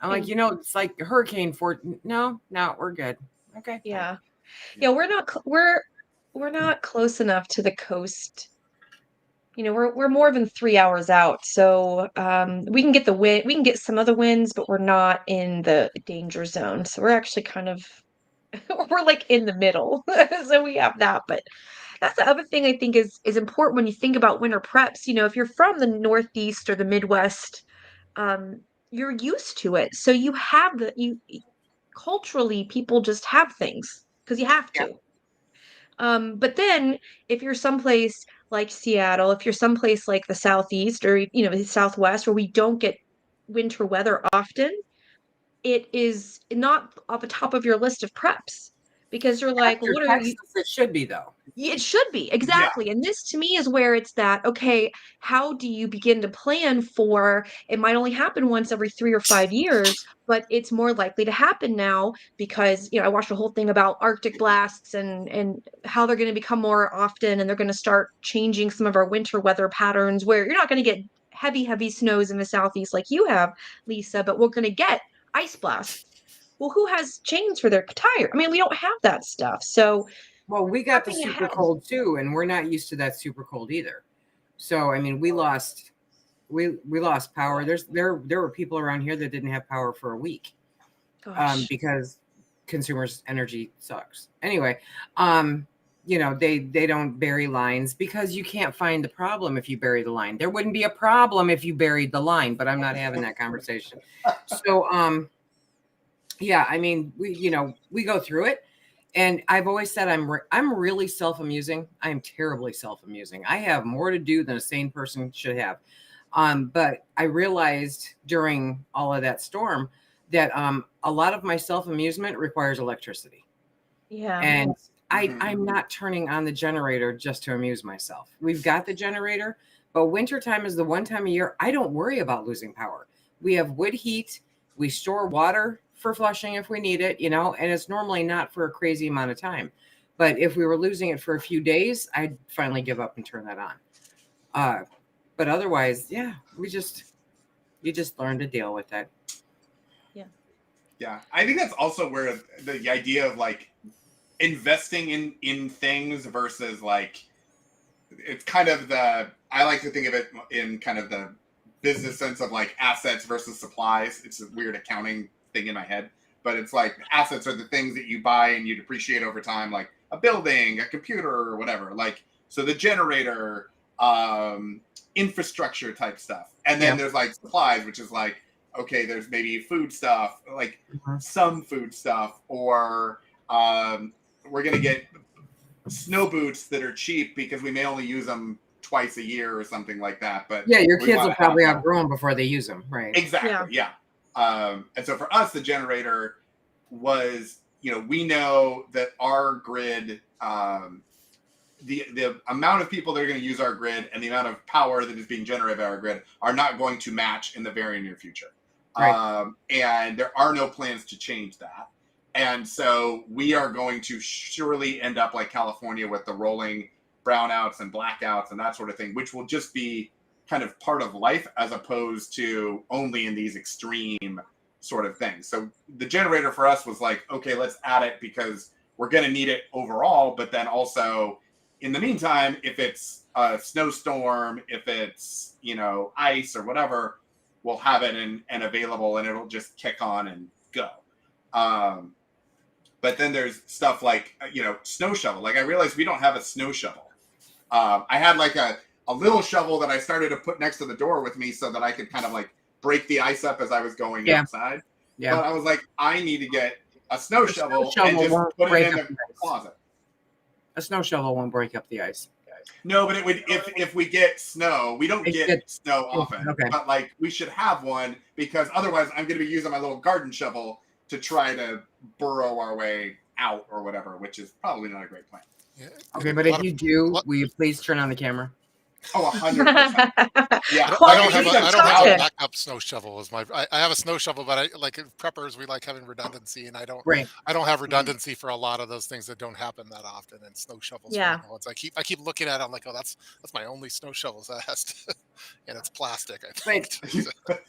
I'm like, it's like Hurricane Fortune. No, we're good. Okay. Yeah. Yeah, we're not close enough to the coast. We're more than 3 hours out, so we can get the wind, we can get some of the winds, but we're not in the danger zone. So we're actually kind of we're like in the middle. So we have that, but that's the other thing I think is important when you think about winter preps. If you're from the Northeast or the Midwest, you're used to it. So you have culturally people just have things because you have to. But then if you're someplace like Seattle, if you're someplace like the Southeast or the Southwest where we don't get winter weather often, it is not at the top of your list of preps because you're like, well, After what are you? Texas, it should be though. It should be, exactly. And this to me is where it's that, okay, how do you begin to plan for it might only happen once every 3 or 5 years, but it's more likely to happen now because, I watched a whole thing about Arctic blasts and how they're going to become more often and they're going to start changing some of our winter weather patterns where you're not going to get heavy, heavy snows in the Southeast like you have, Lisa, but we're going to get ice blasts. Well, who has chains for their tire? I mean, we don't have that stuff. So Well, we got the prepping super ahead. cold too, and we're not used to that super cold either. So I mean, we lost power. There were people around here that didn't have power for a week Gosh. because consumers' energy sucks. Anyway, they don't bury lines because you can't find the problem if you bury the line. There wouldn't be a problem if you buried the line, but I'm not having that conversation. So yeah, I mean, we go through it. And I've always said I'm really self-amusing. I am terribly self-amusing. I have more to do than a sane person should have. But I realized during all of that storm that a lot of my self-amusement requires electricity. Yeah. And I'm not turning on the generator just to amuse myself. We've got the generator, but wintertime is the one time of year I don't worry about losing power. We have wood heat. We store water for flushing if we need it, and it's normally not for a crazy amount of time. But if we were losing it for a few days, I'd finally give up and turn that on. But otherwise, yeah, you just learn to deal with it. Yeah. I think that's also where the idea of like investing in things versus like, it's kind of I like to think of it in kind of the business sense of like assets versus supplies. It's a weird accounting thing in my head, but it's like assets are the things that you buy and you depreciate over time, like a building, a computer, or whatever. Like, so the generator, infrastructure type stuff. And then there's like supplies, which is like, okay, there's maybe food stuff, like some food stuff, or we're going to get snow boots that are cheap because we may only use them twice a year or something like that. But yeah, your kids will probably outgrow them before they use them, right? Exactly. Yeah. And so for us, the generator was, we know that our grid, the amount of people that are going to use our grid and the amount of power that is being generated by our grid are not going to match in the very near future. Right. And there are no plans to change that. And so we are going to surely end up like California with the rolling brownouts and blackouts and that sort of thing, which will just be kind of part of life as opposed to only in these extreme sort of things. So the generator for us was like, okay, let's add it because we're going to need it overall. But then also in the meantime, if it's a snowstorm, if it's, ice or whatever, we'll have it and available and it'll just kick on and go. But then there's stuff like, snow shovel. Like I realized we don't have a snow shovel. I had like a little shovel that I started to put next to the door with me so that I could kind of like break the ice up as I was going outside. Yeah. But I was like, I need to get a snow shovel and just put it in the closet. A snow shovel won't break up the ice. No, but it would if we get snow. We don't get snow often, but like we should have one because otherwise I'm going to be using my little garden shovel to try to burrow our way out or whatever, which is probably not a great plan. Yeah. Okay, but if you do, will you please turn on the camera? Oh, 100%. Yeah, I don't have a backup snow shovel. I have a snow shovel, but I like preppers. We like having redundancy, and I don't have redundancy for a lot of those things that don't happen that often. And snow shovels, ones. I keep looking at it. I'm like, oh, that's my only snow shovel that has to, and it's plastic. I think.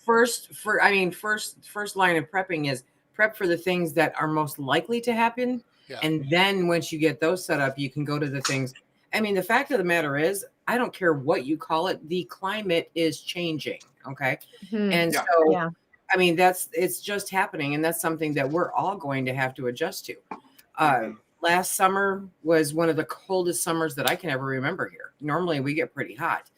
First line of prepping is prep for the things that are most likely to happen, and then once you get those set up, you can go to the things. I mean, the fact of the matter is, I don't care what you call it. The climate is changing. Okay. Mm-hmm. And so, I mean, it's just happening. And that's something that we're all going to have to adjust to. Last summer was one of the coldest summers that I can ever remember here. Normally we get pretty hot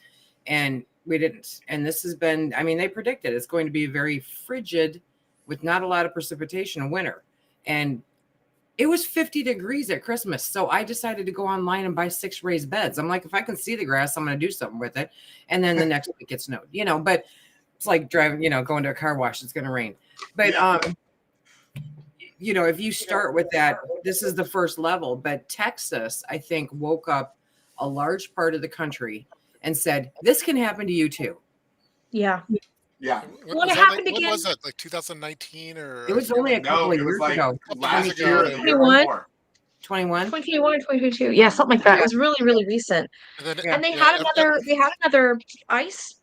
and we didn't. And this has been, I mean, they predicted it's going to be very frigid with not a lot of precipitation in winter. And it was 50 degrees at Christmas. So I decided to go online and buy 6 raised beds. I'm like, if I can see the grass, I'm going to do something with it. And then the next week it snowed, but it's like driving, going to a car wash. It's going to rain. But, if you start with that, this is the first level. But Texas, I think, woke up a large part of the country and said, this can happen to you too. Yeah. Yeah. When it happened again? What was it, like 2019 or? It was only a couple of years ago. Last year. 2021. 2021 or 2022. Yeah, something like that. It was really, really recent. And they had another ice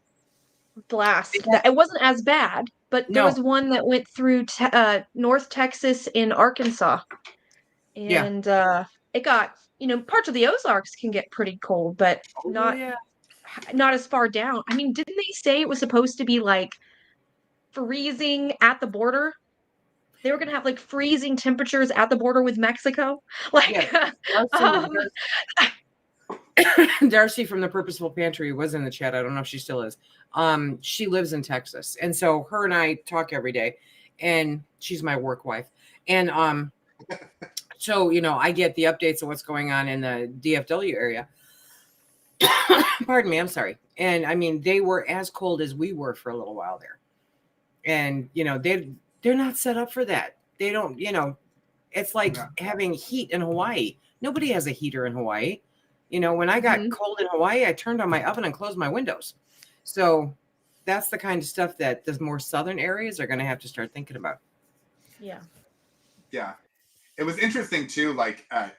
blast. It wasn't as bad, but there was one that went through North Texas in Arkansas. And it got, parts of the Ozarks can get pretty cold, but not as far down. I mean, didn't they say it was supposed to be like freezing at the border? They were going to have like freezing temperatures at the border with Mexico. Like, Darcy from the Purposeful Pantry was in the chat. I don't know if she still is. She lives in Texas. And so her and I talk every day, and she's my work wife. And so, I get the updates of what's going on in the DFW area. Pardon me, I'm sorry. And I mean, they were as cold as we were for a little while there. And, they're not set up for that. They don't, it's like having heat in Hawaii. Nobody has a heater in Hawaii. When I got cold in Hawaii, I turned on my oven and closed my windows. So that's the kind of stuff that the more southern areas are going to have to start thinking about. Yeah. Yeah. It was interesting too, like at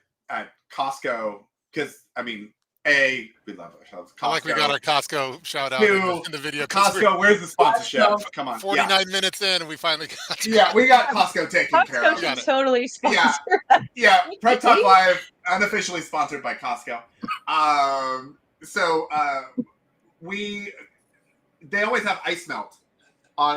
Costco, because I mean, we love ourselves. Costco. Like we got our Costco shout out in the video. Costco, where's the sponsorship? Come on. 49 minutes in, and we finally got we got Costco taken care of. Costco totally sponsored. Yeah. Prep Talk Live, unofficially sponsored by Costco. They always have ice melt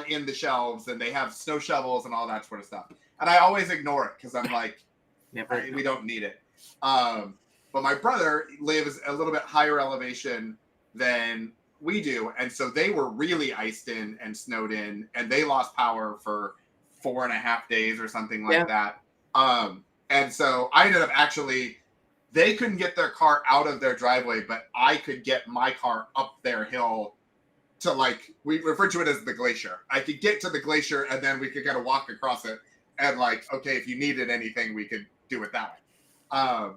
in the shelves, and they have snow shovels and all that sort of stuff. And I always ignore it because I'm like, we don't need it. But my brother lives a little bit higher elevation than we do. And so they were really iced in and snowed in, and they lost power for 4.5 days or something like that. And so I ended up they couldn't get their car out of their driveway, but I could get my car up their hill to we refer to it as the glacier. I could get to the glacier, and then we could kind of walk across it. And okay, if you needed anything, we could do it that way.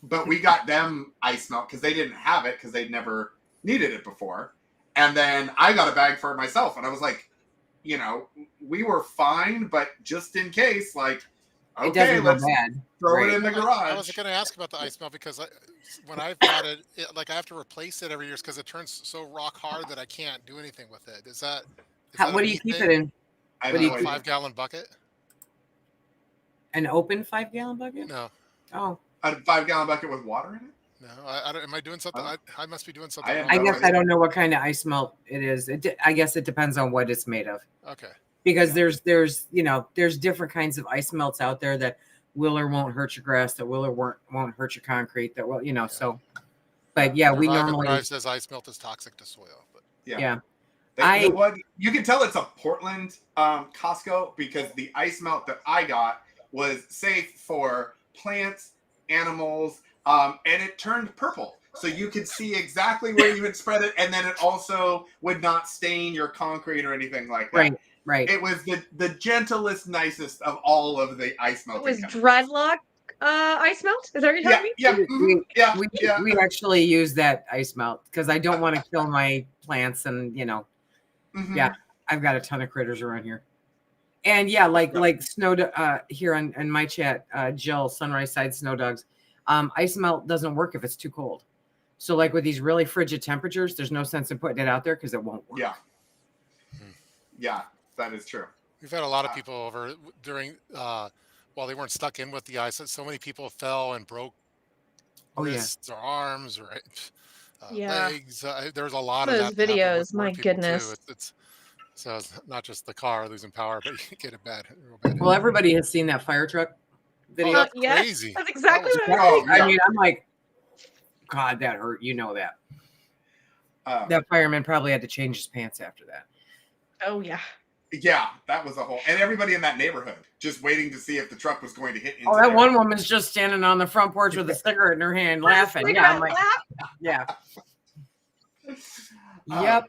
But we got them ice melt because they didn't have it because they'd never needed it before. And then I got a bag for myself. And I was like, we were fine, but just in case, It Okay, doesn't go let's bad. throw it right? in the I garage. was going to ask about the ice melt because when I've got like I have to replace it every year because it turns so rock hard that I can't do anything with it. Is that What a do you me keep thing? it in? I have What do no you A keep? idea. 5-gallon bucket? An open 5-gallon bucket? No, Oh, A 5-gallon bucket with water in it? no. I don't. Am I doing something? Oh, I must be doing I something have wrong. I no guess I idea. don't know what kind of ice melt it is. I guess it depends on what it's made of. Okay. Because Yeah. there's different kinds of ice melts out there that will or won't hurt your grass, that will or won't hurt your concrete, that will, Yeah. so. But yeah, we Survive and normally, Thrive says ice melt is toxic to soil, but Yeah. yeah. What you can tell it's a Portland Costco because the ice melt that I got was safe for plants, animals, and it turned purple. So you could see exactly where you had spread it, and then it also would not stain your concrete or anything like that. Right. It was the gentlest, nicest of all of the ice It melting was chemicals. dreadlock ice melt. Is that what you're telling Yeah, me? yeah, We actually use that ice melt because I don't want to kill my plants, and yeah, I've got a ton of critters around here. And yeah, like snow here on my chat, Jill, Sunrise Side Snow Dogs, ice melt doesn't work if it's too cold. So like with these really frigid temperatures, there's no sense in putting it out there because it won't work. Yeah, that is true. we've had a lot of people over during while they weren't stuck in with the ice. So many people fell and broke wrists or arms or Yeah. legs. There was a lot Some of of that those that happened with videos, board my people too. goodness. It's so it's not just the car losing power, but you get a real bad. Well, everybody has seen that fire truck video. That's Yes, crazy. that's exactly That was what I was crazy. I mean, I'm like, God, that hurt. You know that. That fireman probably had to change his pants after that. Oh yeah. Yeah, that was a whole, and everybody in that neighborhood just waiting to see if the truck was going to hit into Oh, that their- one woman's just standing on the front porch with a cigarette in her hand, laughing. Yeah, I'm like, yeah. Yep.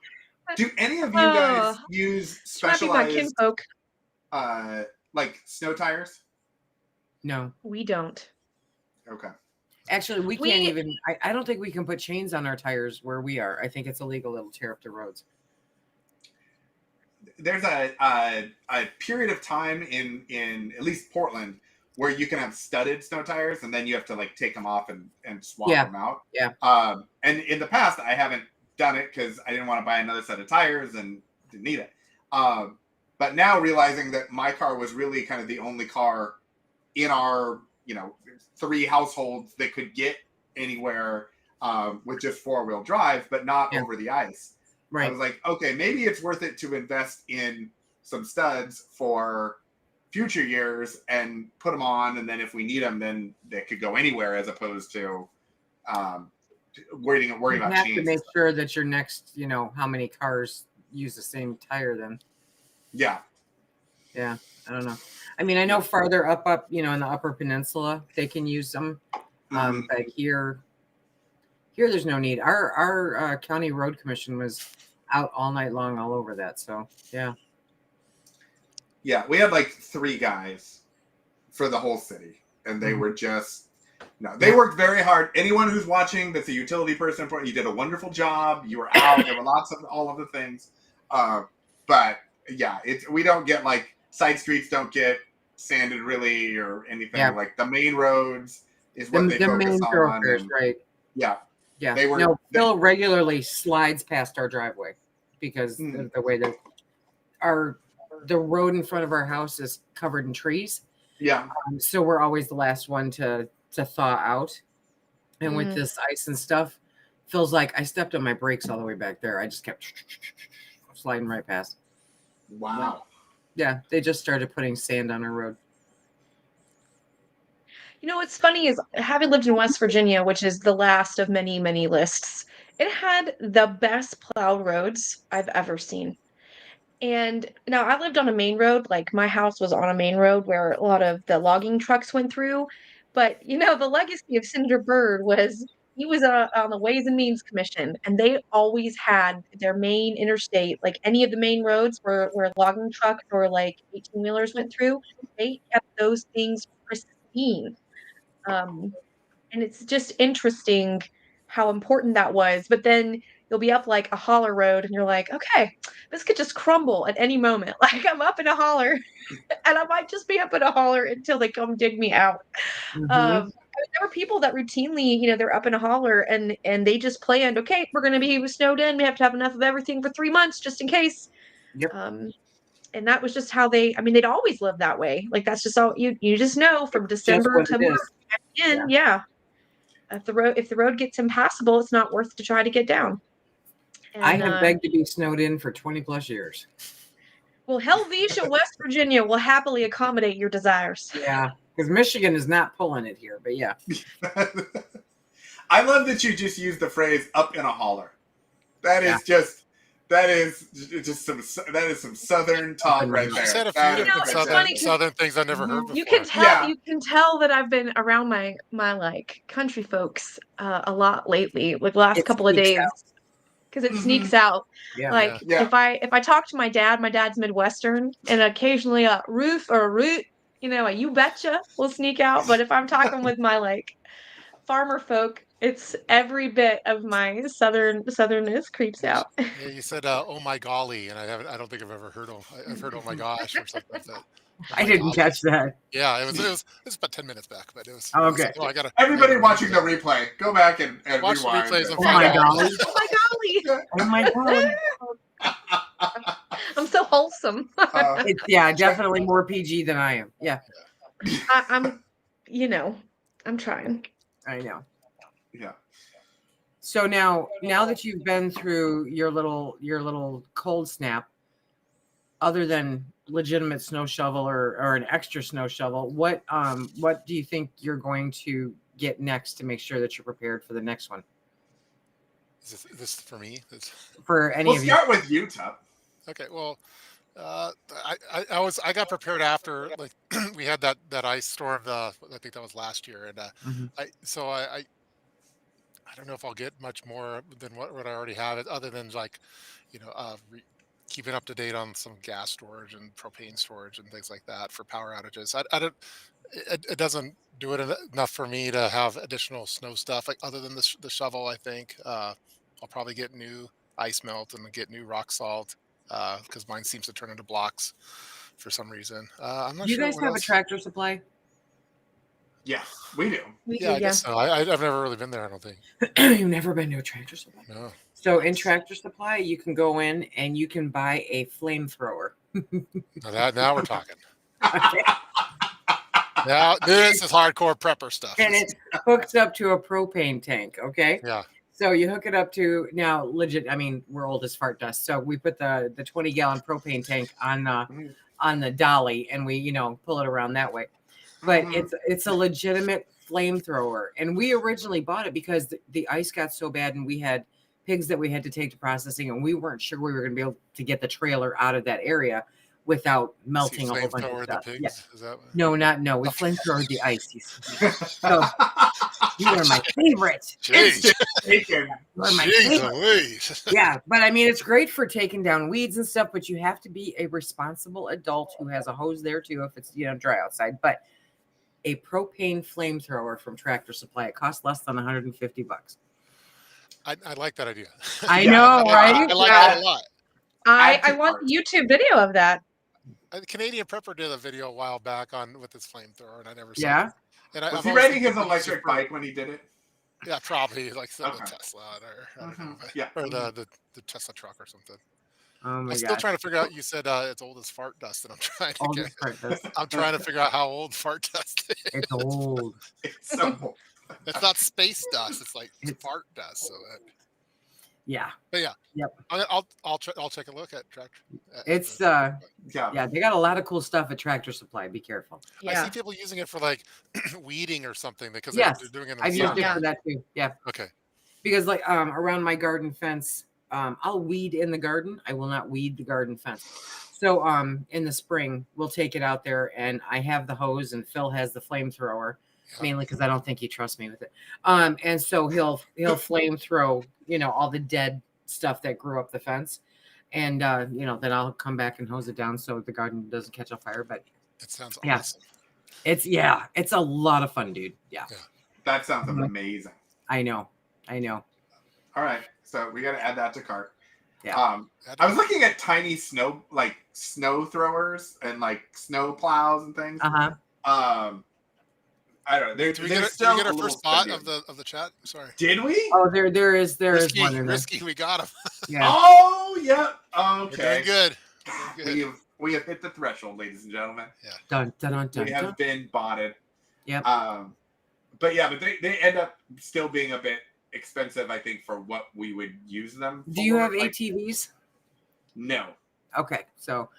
Do any of you guys use Might be my specialized kinfolk. like snow tires? No. We don't. Okay. Actually, we can't even. I don't think we can put chains on our tires where we are. I think it's illegal. It'll tear up the roads. There's a period of time in at least Portland where you can have studded snow tires, and then you have to like take them off and swap them out. Yeah. And in the past, I haven't done it because I didn't want to buy another set of tires and didn't need it. But now realizing that my car was really kind of the only car in our 3 households that could get anywhere with just 4-wheel drive, but not over the ice. Right. I was like, okay, maybe it's worth it to invest in some studs for future years and put them on, and then if we need them, then they could go anywhere as opposed to worrying about you have chains. to make sure that your next, how many cars use the same tire then. Yeah. Yeah, I don't know. I mean, I know farther up, in the Upper Peninsula, they can use them. But here there's no need. Our county road commission was out all night long all over that. So yeah. Yeah, we had like 3 guys for the whole city, and they were just they worked very hard. Anyone who's watching that's a utility person, you did a wonderful job. You were out. There were lots of all of the things, but yeah, we don't get like side streets don't get sanded really or anything. Yeah. Like the main roads is what they focus main on. thoroughfares, right? Yeah. Yeah. They were Phil regularly slides past our driveway because of the way that the road in front of our house is covered in trees. Yeah. So we're always the last one to thaw out. And with this ice and stuff, Phil's like, I stepped on my brakes all the way back there. I just kept sliding right past. Wow. Yeah, they just started putting sand on our road. What's funny is having lived in West Virginia, which is the last of many, many lists, it had the best plowed roads I've ever seen. And now I lived on a main road, like my house was on a main road where a lot of the logging trucks went through. But, the legacy of Senator Byrd was he was on the Ways and Means Commission, and they always had their main interstate, like any of the main roads where logging trucks or like 18-wheelers went through, they kept those things pristine. And it's just interesting how important that was. But then you'll be up like a holler road and you're like, okay, this could just crumble at any moment. Like I'm up in a holler and I might just be up in a holler until they come dig me out. There were people that routinely, they're up in a holler and they just planned, okay, we're going to be snowed in. We have to have enough of everything for 3 months just in case. Yep. And that was just how they'd always lived that way. Like that's just all you just know from December to March. Yeah. If the road gets impassable, it's not worth to try to get down. And, I have begged to be snowed in for 20 plus years. Well, Helvetia, West Virginia will happily accommodate your desires. Yeah, because Michigan is not pulling it here, but yeah. I love that you just used the phrase "up in a holler." That is just some Southern talk right there. You said a few different Southern things I never heard before. You can tell that I've been around my like country folks a lot lately, like the last couple of days, because it sneaks out. Yeah. If I talk to my dad's Midwestern, and occasionally a Ruth or a root, a you betcha will sneak out. But if I'm talking with my like farmer folk, it's every bit of my southernness creeps out. Yeah, you said "oh my golly," and I don't think I've ever heard I've heard "oh my gosh" or something like that. I didn't catch that. Yeah, it was about 10 minutes back, but it was okay. It was, Everybody watching the replay, go back and watch rewind. the replays and Oh my golly! Oh my golly! Oh my god! I'm so wholesome. It's definitely more PG than I am. Yeah, I'm trying. I know. Yeah. So now that you've been through your little cold snap, other than legitimate snow shovel or an extra snow shovel, what do you think you're going to get next to make sure that you're prepared for the next one? Is this for me? For any of you? We'll start with you, Tup. Okay. Well, I got prepared after like we had that ice storm. I think that was last year, and I don't know if I'll get much more than what I already have, other than like, keeping up to date on some gas storage and propane storage and things like that for power outages. I don't. It doesn't do it enough for me to have additional snow stuff like other than the shovel. I think I'll probably get new ice melt and get new rock salt because mine seems to turn into blocks for some reason. I'm not Do you sure. guys have a Tractor Supply? Yeah, we do. Yeah, I guess so. I've never really been there, I don't think. You've never been to a Tractor Supply? No. So in Tractor Supply, you can go in and you can buy a flamethrower. Now we're talking. Now this is hardcore prepper stuff. And it hooks up to a propane tank, okay? Yeah. So you hook it up to, now legit, I mean, we're old as fart dust. So we put the 20-gallon propane tank on the dolly and we, pull it around that way. But it's a legitimate flamethrower. And we originally bought it because the ice got so bad and we had pigs that we had to take to processing and we weren't sure we were going to be able to get the trailer out of that area without melting a whole bunch of stuff. Pigs? Yeah. Is that No. We flamethrowered the ice. So you are my favorite. Jeez. You are my favorite. Yeah, but I mean, it's great for taking down weeds and stuff, but you have to be a responsible adult who has a hose there too if it's dry outside. But a propane flamethrower from Tractor Supply, it costs less than $150. I like that idea. I know, right? I like that a lot. I want the YouTube video of that. The Canadian Prepper did a video a while back with his flamethrower, and I never saw it. And was he riding his electric bike when he did it? Yeah, probably like the Tesla or I don't know, or the Tesla truck or something. Oh my I'm still trying to figure out. You said it's old as fart dust, and I'm trying to figure out how old fart dust is. It's old. It's so old. It's not space dust. It's like fart dust. So yeah. But yeah. Yep. I'll take a look at Tractor. It's they got a lot of cool stuff at Tractor Supply. Be careful. Yeah. I see people using it for like weeding or something because they're doing it. I've used it for that too. Yeah. Okay. Because like around my garden fence, I'll weed in the garden. I will not weed the garden fence. So in the spring, we'll take it out there and I have the hose and Phil has the flamethrower. Mainly because I don't think he trusts me with it. And so he'll flame throw, all the dead stuff that grew up the fence. And, then I'll come back and hose it down so the garden doesn't catch on fire. But it sounds awesome. It's a lot of fun, dude. Yeah. That sounds amazing. I know. All All right. So we got to add that to cart. Yeah. I was looking at tiny snow throwers and like snow plows and things. Uh-huh. I don't know. They're Did we they're get still our a little first bot spendier. of the chat? Sorry. Did we? Oh, there is Risky, one in there. risky. We got him. Yeah. Oh, yeah. We're Okay. doing good. We're doing good. We have hit the threshold, ladies and gentlemen. Dun, dun, dun, dun, We dun. have been botted. Yep. But they end up still being a bit expensive, I think, for what we would use them for. Do you have like, ATVs? No. Okay, so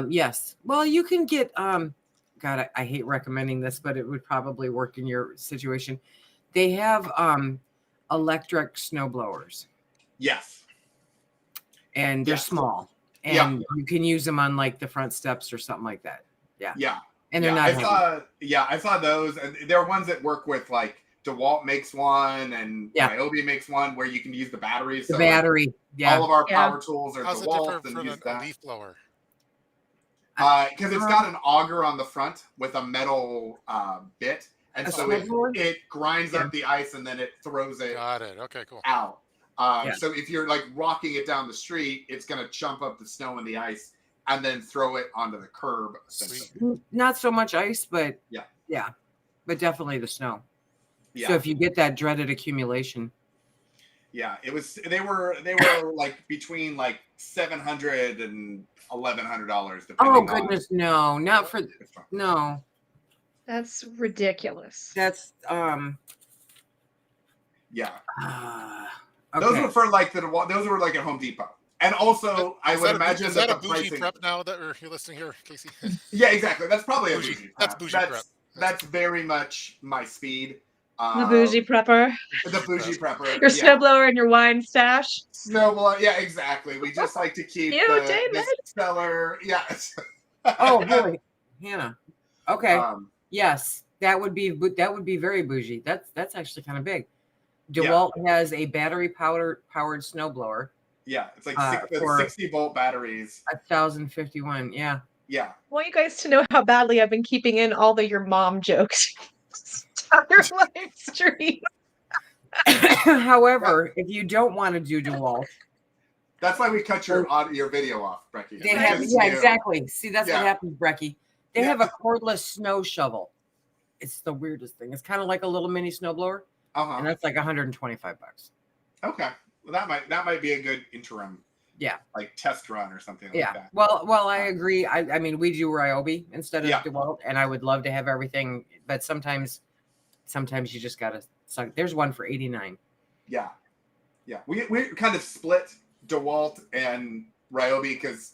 yes. Well, you can get God, I hate recommending this, but it would probably work in your situation. They have electric snow blowers. Yes. And they're Yes. small. And you can use them on like the front steps or something like that. Yeah. Yeah. And they're not heavy. I saw those, and there are ones that work with like DeWalt makes one, and Ryobi makes one where you can use the batteries. The so battery. all of our power tools are How's it DeWalt, different and from use a that. leaf blower? Because it's got an auger on the front with a metal bit, and so it grinds up the ice and then it throws it. Got it. Okay, cool. Out. So if you're like rocking it down the street, it's gonna chump up the snow and the ice and then throw it onto the curb. Not so much ice, but yeah, but definitely the snow. Yeah. So if you get that dreaded accumulation. Yeah, it was. They were like between like $700 and $1,100. Oh goodness, no, not for no. That's ridiculous. That's Yeah. Okay. Those were for like those were like at Home Depot. And also, I would imagine is that that a the bougie pricing. prep now that you're listening here, Casey? Yeah, exactly. That's probably a bougie. bougie prep. That's bougie prep. That's very much my speed. The bougie prepper. The bougie prepper. Your snowblower and your wine stash. Snowblower. Yeah, exactly. We just like to keep the cellar. Yeah. Oh, really, Hannah? Okay. Yes, that would be very bougie. That's actually kind of big. DeWalt has a battery powered snowblower. Yeah, it's like 60-volt batteries. 1,051. Yeah. Yeah. I want you guys to know how badly I've been keeping in all your mom jokes on your live stream. However, if you don't want to do DeWalt, that's why we cut your video off, Brecky. They have, exactly. See, that's what happens, Brecky. They have a cordless snow shovel. It's the weirdest thing. It's kind of like a little mini snowblower, and that's like $125. Okay, well that might be a good interim. Yeah, like test run or something like that. Well, I agree. I mean, we do Ryobi instead of DeWalt, and I would love to have everything, but sometimes you just gotta suck. There's one for $89. Yeah. We kind of split DeWalt and Ryobi because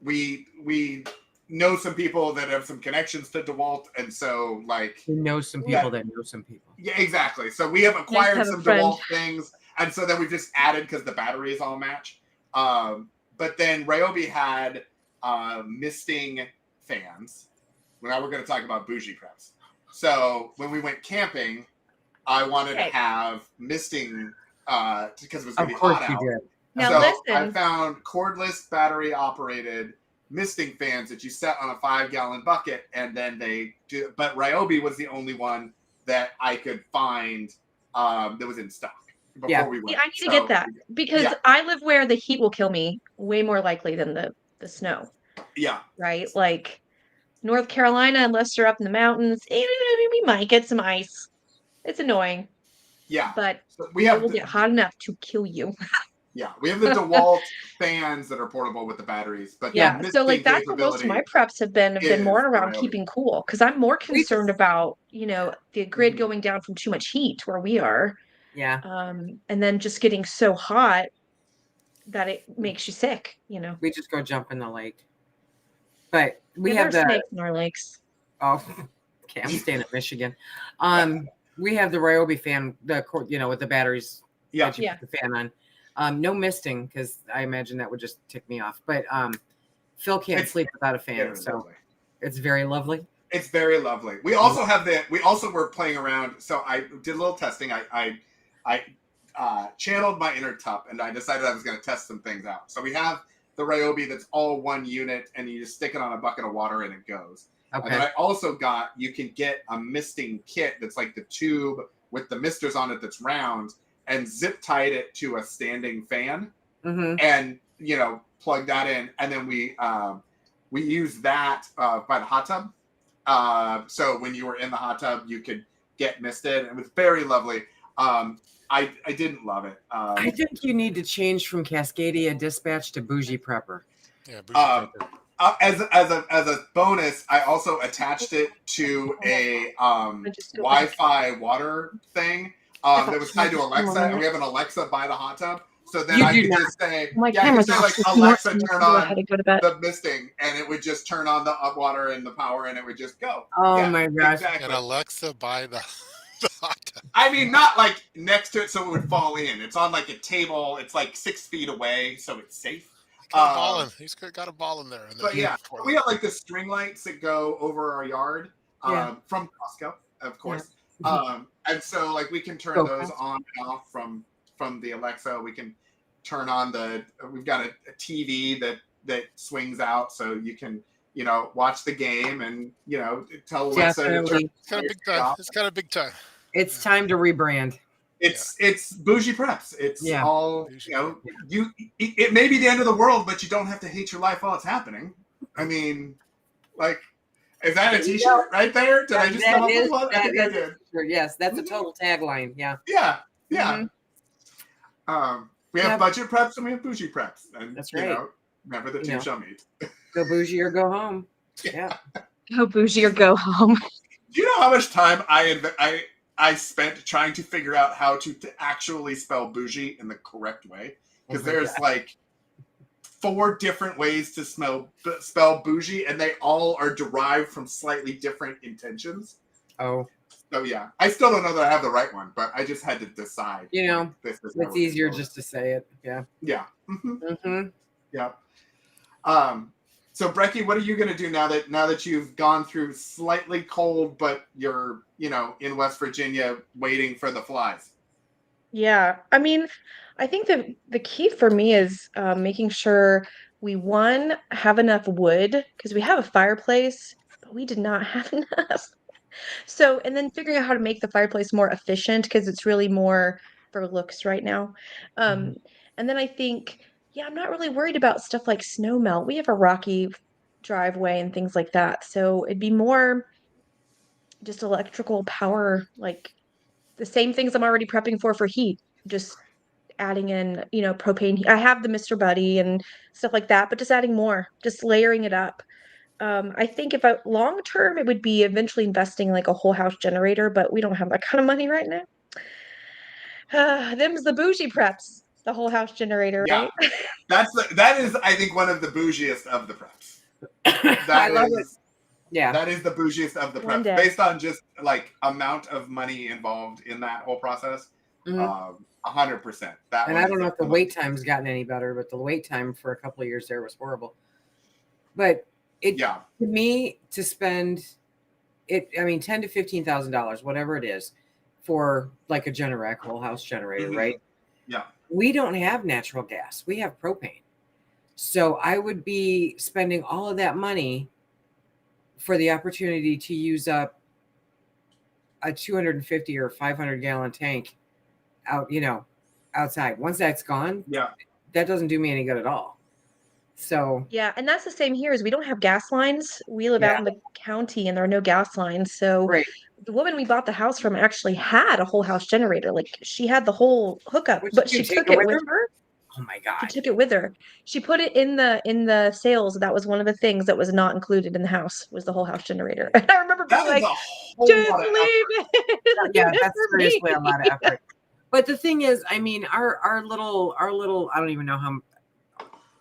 we know some people that have some connections to DeWalt, and so like we know some people that know some people. Yeah, exactly. So we have acquired some DeWalt things, and so then we've just added because the batteries all match. But then Ryobi had misting fans. Now we're going to talk about bougie preps. So when we went camping, I wanted to have misting because it was going to be hot out. Now so I found cordless battery operated misting fans that you set on a 5-gallon bucket, and then they do. But Ryobi was the only one that I could find that was in stock before we went. I need to get that because I live where the heat will kill me way more likely than the snow. Yeah. Right? Like North Carolina, unless you're up in the mountains, we might get some ice. It's annoying. Yeah. But so it will get hot enough to kill you. Yeah, we have the DeWalt fans that are portable with the batteries, but so like that's what most of my preps have been more around keeping cool because I'm more concerned about the grid going down from too much heat where we are. Yeah. And then just getting so hot that it makes you sick. We just go jump in the lake, but we have the snakes in our lakes. Oh, okay. I'm staying in Michigan. We have the Ryobi fan, with the batteries. Yeah. That you put the fan on. No misting because I imagine that would just tick me off. But Phil can't sleep without a fan, so it's very lovely. It's very lovely. We also have we also were playing around. So I did a little testing. I channeled my inner tup, and I decided I was going to test some things out. So we have the Ryobi that's all one unit, and you just stick it on a bucket of water, and it goes. Okay. And then I also you can get a misting kit that's like the tube with the misters on it that's round. and zip tied it to a standing fan, Mm-hmm. and plug that in, and then we use that by the hot tub. So when you were in the hot tub, you could get misted. It was very lovely. I didn't love it. I think you need to change from Cascadia Dispatch to Bougie Prepper. Yeah, bougie prepper. As a bonus, I also attached it to a Wi-Fi water thing that was tied to Alexa, and we have an Alexa by the hot tub. So then I could just say, I could say like, Alexa, turn on the misting, and it would just turn on the water and the power, and it would just go. Oh my gosh! Exactly. And Alexa by the hot tub. I mean, not like next to it so it would fall in. It's on like a table. It's like 6 feet away, so it's safe. He's got a ball in there. But yeah, we have like the string lights that go over our yard from Costco, of course. Yeah. And so like we can turn those on and off from the Alexa. We can turn on we've got a TV that swings out, so you can watch the game and tell Alexa to turn. It's got a big time. It's got a big time. It's time to rebrand. It's bougie preps. It's all bougie. It may be the end of the world, but you don't have to hate your life while it's happening. I mean, like, is that a T-shirt right there? Did I just come up with one? I think I did. Yes, that's a total tagline. Yeah. Yeah. We have budget preps and we have bougie preps, and that's right. Never the two shall meet. Go bougie or go home. Yeah. Go bougie or go home. Do you know how much time I spent trying to figure out how to actually spell bougie in the correct way? Because there's like 4 different ways to spell bougie, and they all are derived from slightly different intentions. Oh. So yeah, I still don't know that I have the right one, but I just had to decide. It's easier just to say it. Yeah. Yeah. Mm-hmm. Mm-hmm. Yeah. So Brecky, what are you going to do now that you've gone through slightly cold, but you're in West Virginia waiting for the flies? Yeah, I mean, I think that the key for me is making sure we have enough wood, because we have a fireplace, but we did not have enough. So, and then figuring out how to make the fireplace more efficient, because it's really more for looks right now. And then I think, I'm not really worried about stuff like snow melt. We have a rocky driveway and things like that. So it'd be more just electrical power, like the same things I'm already prepping for heat, just adding in, propane. I have the Mr. Buddy and stuff like that, but just adding more, just layering it up. I think if long term, it would be eventually investing like a whole house generator, but we don't have that kind of money right now. Them's the bougie preps, the whole house generator, right? That is, I think, one of the bougiest of the preps. I love it. Yeah, that is the bougiest of the preps, based on just like amount of money involved in that whole process. 100%. And I don't know if the wait time's gotten any better, but the wait time for a couple of years there was horrible. But to me, to spend $10,000 to $15,000, whatever it is, for like a Generac whole house generator, right? Yeah. We don't have natural gas. We have propane. So I would be spending all of that money for the opportunity to use up a 250 or 500 gallon tank outside. Once that's gone, that doesn't do me any good at all. So yeah, and that's the same here. Is we don't have gas lines. We live out in the county, and there are no gas lines. So the woman we bought the house from actually had a whole house generator. Like, she had the whole hookup, but she took it with her. Oh my God! She took it with her. She put it in the sales. That was one of the things that was not included in the house, was the whole house generator. And I remember being like, "Just leave it." Yeah, that's seriously a lot of effort. But the thing is, I mean, our little, I don't even know how.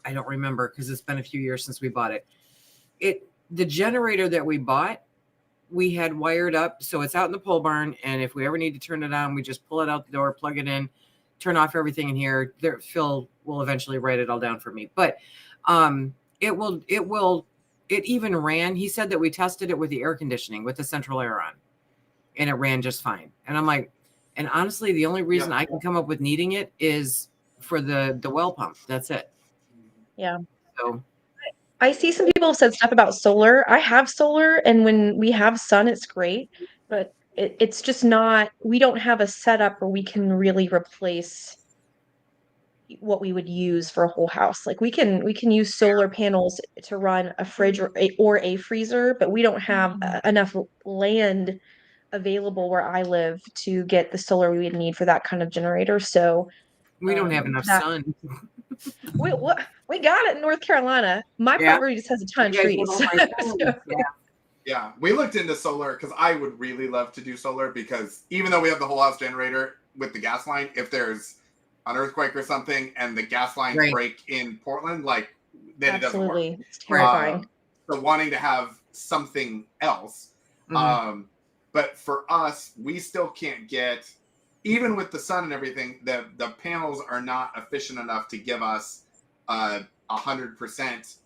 I don't remember, because it's been a few years since we bought it. The generator that we bought, we had wired up, so it's out in the pole barn. And if we ever need to turn it on, we just pull it out the door, plug it in, turn off everything in here. Phil will eventually write it all down for me. But it even ran. He said that we tested it with the air conditioning, with the central air on, and it ran just fine. And I'm like, and honestly, the only reason I can come up with needing it is for the well pump. That's it. Yeah. So I see some people have said stuff about solar. I have solar, and when we have sun, it's great. But it's just not, we don't have a setup where we can really replace what we would use for a whole house. Like we can use solar panels to run a fridge or a freezer, but we don't have enough land available where I live to get the solar we would need for that kind of generator. So We don't have enough that sun. we got it in North Carolina. My Yeah. property just has a ton of You guys trees. live on my phone. Yeah. Yeah, we looked into solar because I would really love to do solar because even though we have the whole house generator with the gas line, if there's an earthquake or something and the gas lines Right. break in Portland, like then it doesn't work. Absolutely. It's terrifying. So wanting to have something else. Mhm. But for us, we still can't get, even with the sun and everything, the panels are not efficient enough to give us 100%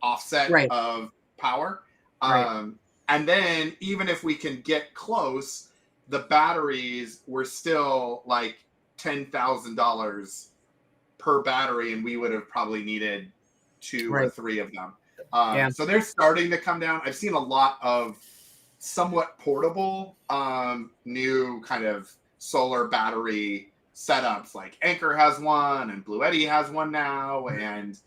offset Right. of power. Right. And then even if we can get close, the batteries were still like $10,000 per battery, and we would have probably needed 2 or Right. 3 of them. Yeah. So they're starting to come down. I've seen a lot of somewhat portable new kind of solar battery setups. Like Anchor has one, and Blue Eddy has one now, and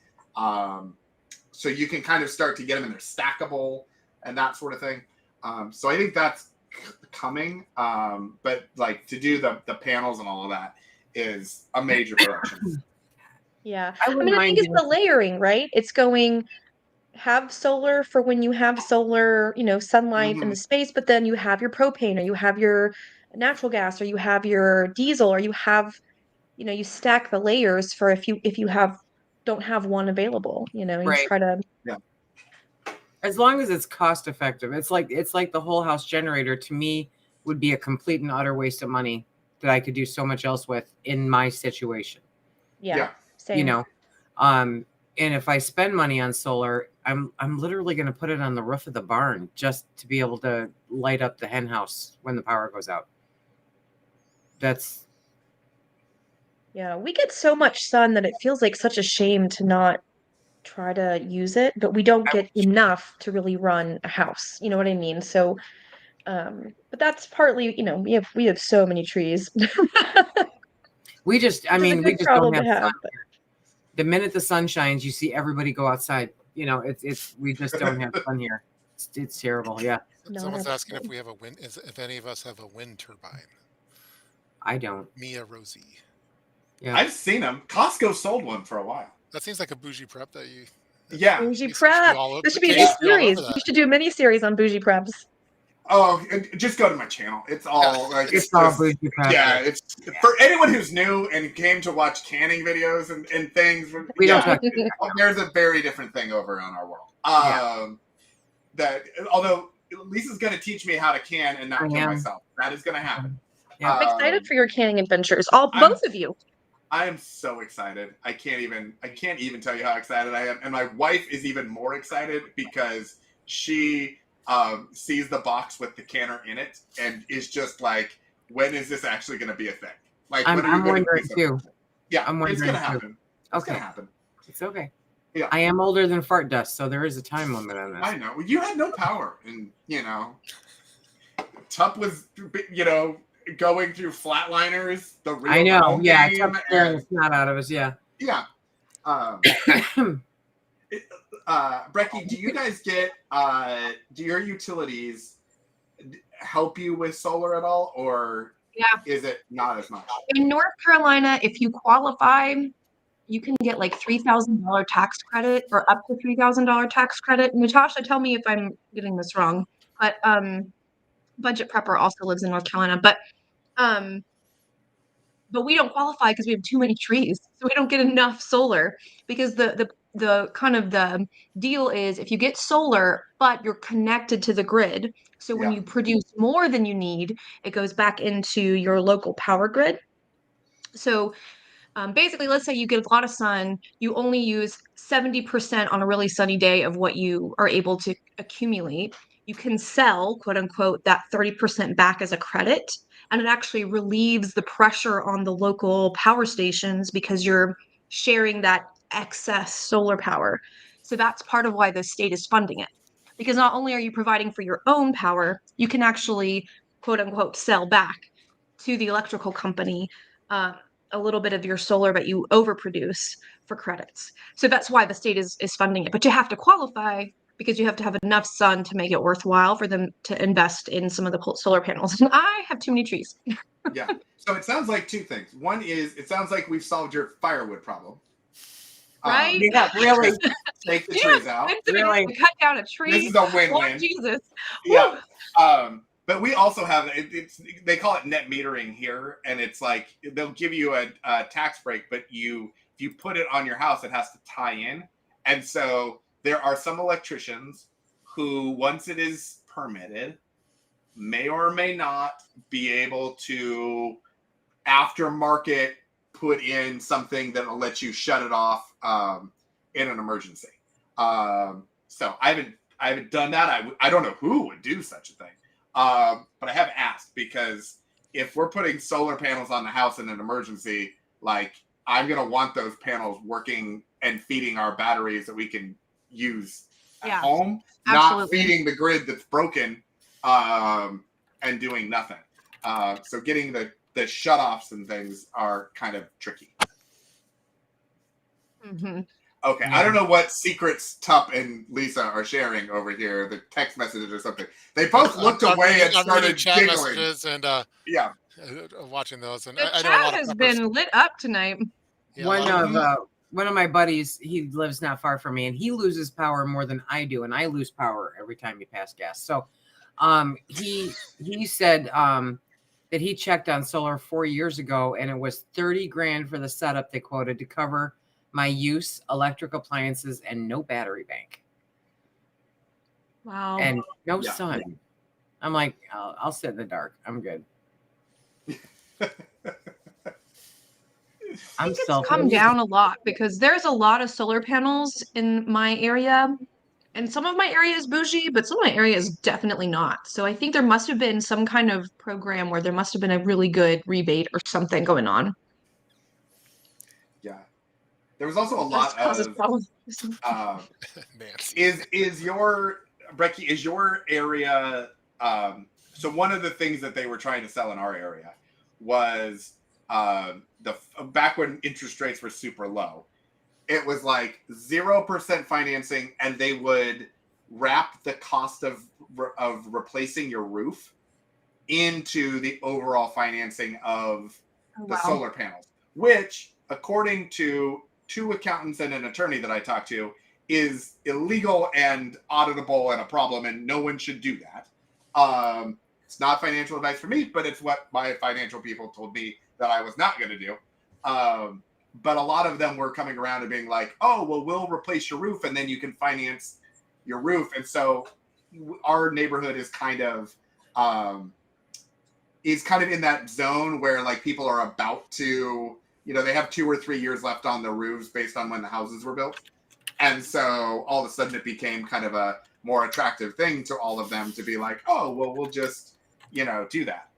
so you can kind of start to get them, and they're stackable and that sort of thing. So I think that's coming. But like to do the panels and all of that is a major production. Yeah. I I wouldn't mean, the mind thing is doing- the layering, right? It's going have solar for when you have solar, sunlight in the space, but then you have your propane or you have your natural gas or you have your diesel or you have, you stack the layers for if you don't have one available, you Right. try to. Yeah. As long as it's cost effective. It's like the whole house generator to me would be a complete and utter waste of money that I could do so much else with in my situation. Yeah. Same. And if I spend money on solar, I'm literally going to put it on the roof of the barn just to be able to light up the hen house when the power goes out. That's Yeah, we get so much sun that it feels like such a shame to not try to use it, but we don't get enough to really run a house. You know what I mean? So, but that's partly, we have so many trees. we just Which is a we good just don't problem have to have. sun here. The minute the sun shines, you see everybody go outside. It's we just don't have sun here. It's terrible. Yeah, No, Someone's that's asking if good. we have a wind, if any of us have a wind turbine. I don't. Mia Rosie. Yeah. I've seen them. Costco sold one for a while. That seems like a bougie prep that you. Yeah. Bougie Casey should be prep. all This the should be a Casey new should be all over series. that. You should do a mini series on bougie preps. Oh, just go to my channel. It's all like It's all just, bougie prep. yeah. It's for anyone who's new and came to watch canning videos and things. We don't yeah, talk. there's a very different thing over on our world. Yeah. That although Lisa's going to teach me how to can and not I kill am. myself. That is going to happen. Yeah. I'm excited for your canning adventures. I'm- Both of you. I am so excited. I can't even tell you how excited I am. And my wife is even more excited because she sees the box with the canner in it and is just like, when is this actually going to be a thing? Like, when are you I'm gonna wondering do something? too. Yeah, I'm it's wondering going to too. happen. It's Okay. going to happen. It's okay. Yeah. I am older than fart dust, so there is a time limit on this. I know. You had no power. And, Tup was, going through flatliners, the real I know. Bell Yeah, game, it's scaring and- the snot out of us. Yeah. yeah. Brecky, do you guys get do your utilities help you with solar at all, or Yeah. is it not as much? In North Carolina, if you qualify, you can get like $3,000 tax credit or up to $3,000 tax credit. Natasha, tell me if I'm getting this wrong, but Budget Prepper also lives in North Carolina, but we don't qualify because we have too many trees, so we don't get enough solar because the kind of the deal is if you get solar, but you're connected to the grid, so when Yeah. you produce more than you need, it goes back into your local power grid. So basically, let's say you get a lot of sun, you only use 70% on a really sunny day of what you are able to accumulate. You can sell, quote unquote, that 30% back as a credit. And it actually relieves the pressure on the local power stations because you're sharing that excess solar power. So that's part of why the state is funding it. Because not only are you providing for your own power, you can actually quote unquote sell back to the electrical company a little bit of your solar, but you overproduce for credits. So that's why the state is funding it. But you have to qualify because you have to have enough sun to make it worthwhile for them to invest in some of the solar panels. And I have too many trees. Yeah. So it sounds like two things. One is it sounds like we've solved your firewood problem. Right? Yeah, really. Take the trees out. Really? Cut down a tree. This is a win-win. Lord Jesus. Yeah. But we also have they call it net metering here, and it's like they'll give you a tax break, but if you put it on your house, it has to tie in. And so there are some electricians who, once it is permitted, may or may not be able to aftermarket put in something that will let you shut it off in an emergency. So I haven't done that. I don't know who would do such a thing. But I have asked, because if we're putting solar panels on the house in an emergency, like, I'm going to want those panels working and feeding our batteries that we can use at home, absolutely. not feeding the grid that's broken and doing nothing. So getting the shutoffs and things are kind of tricky. Mm-hmm. Okay, I don't know what secrets Tup and Lisa are sharing over here, the text messages or something. They both looked away and started chat giggling. messages and watching those. And The I know a chat lot of has peppers. been lit up tonight. Yeah, One of my buddies, he lives not far from me, and he loses power more than I do, and I lose power every time you pass gas. So he said that he checked on solar 4 years ago, and it was $30,000 for the setup they quoted to cover my use, electric appliances, and no battery bank. Wow. And no sun. I'm like, I'll sit in the dark. I'm good. It's come down a lot because there's a lot of solar panels in my area, and some of my area is bougie, but some of my area is definitely not. So I think there must have been some kind of program where there must have been a really good rebate or something going on. Yeah. There was also a lot of problems. is your Brecky, is your area so one of the things that they were trying to sell in our area was back when interest rates were super low, it was like 0% financing, and they would wrap the cost of replacing your roof into the overall financing of the solar panels, which, according to 2 accountants and an attorney that I talked to, is illegal and auditable and a problem, and no one should do that. It's not financial advice for me, but it's what my financial people told me that I was not going to do. But a lot of them were coming around and being like, oh, well, we'll replace your roof and then you can finance your roof. And so our neighborhood is kind of in that zone where, like, people are about to, they have 2 or 3 years left on the roofs based on when the houses were built. And so all of a sudden it became kind of a more attractive thing to all of them to be like, oh, well, we'll just, do that.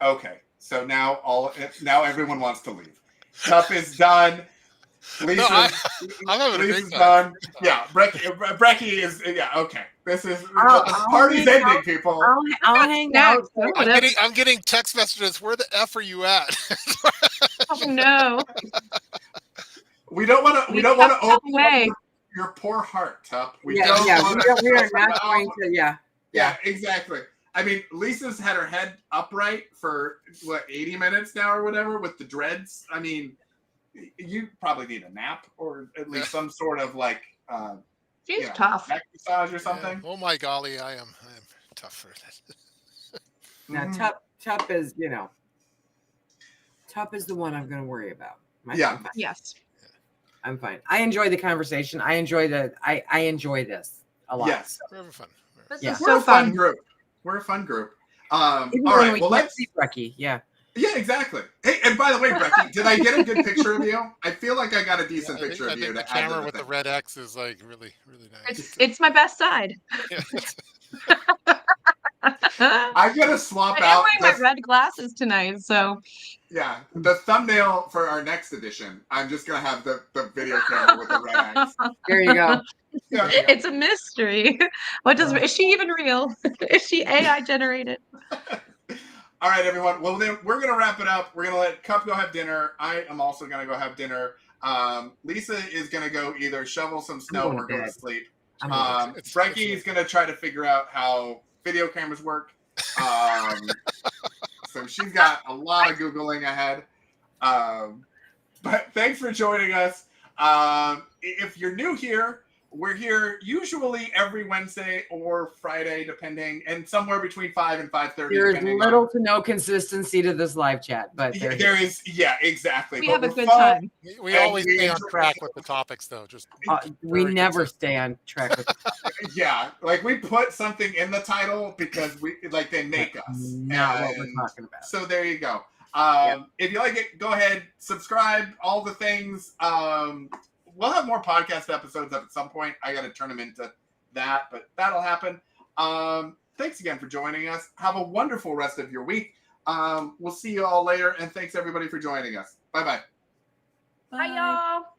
Okay. So now everyone wants to leave. Tup is done. Lisa's done. Yeah, Brecky is. Yeah, okay. This is the party's ending, people. I'll hang out. I'm getting text messages. Where the F are you at? Oh no. We don't want to open up your poor heart, Tup. We are not going to. Yeah, exactly. I mean, Lisa's had her head upright for 80 minutes now or whatever with the dreads. I mean, you probably need a nap or at least some sort of she's tough. Neck massage or something. Yeah. Oh my golly, I am tough for that. Now, Tup is, Tup is the one I'm going to worry about. Yes. I'm fine. I enjoy the conversation. I enjoy this a lot. Yes. We're having fun. We're a fun group. We're a fun group. All right. Well, let's see Brecky. Yeah, exactly. Hey, and by the way, Brecky, did I get a good picture of you? I feel like I got a decent picture of you. The camera with the red X is like really, really nice. It's my best side. I'm gonna swap out. I'm wearing my red glasses tonight, so. Yeah, the thumbnail for our next edition, I'm just gonna have the video camera with the red X. There you go. Yeah. It's a mystery. Is she even real? Is she AI generated? All right, everyone. Well, then we're going to wrap it up. We're going to let Cup go have dinner. I am also going to go have dinner. Lisa is going to go either shovel some snow going or to go to bed. sleep. It's Frankie's going to try to figure out how video cameras work. So she's got a lot of Googling ahead. But thanks for joining us. If you're new here, we're here usually every Wednesday or Friday, depending, and somewhere between 5 and 5:30. There is little to no consistency to this live chat, but there is, yeah, exactly. We But have a we're good fun. time. We And always we stay on enjoy- track with the topics, though. Just we very never consistent. stay on track with Yeah, like we put something in the title because they make us. not what we're talking about. So there you go. Yep. If you like it, go ahead, subscribe, all the things. We'll have more podcast episodes up at some point. I got to turn them into that, but that'll happen. Thanks again for joining us. Have a wonderful rest of your week. We'll see you all later, and thanks everybody for joining us. Bye-bye. Bye, y'all.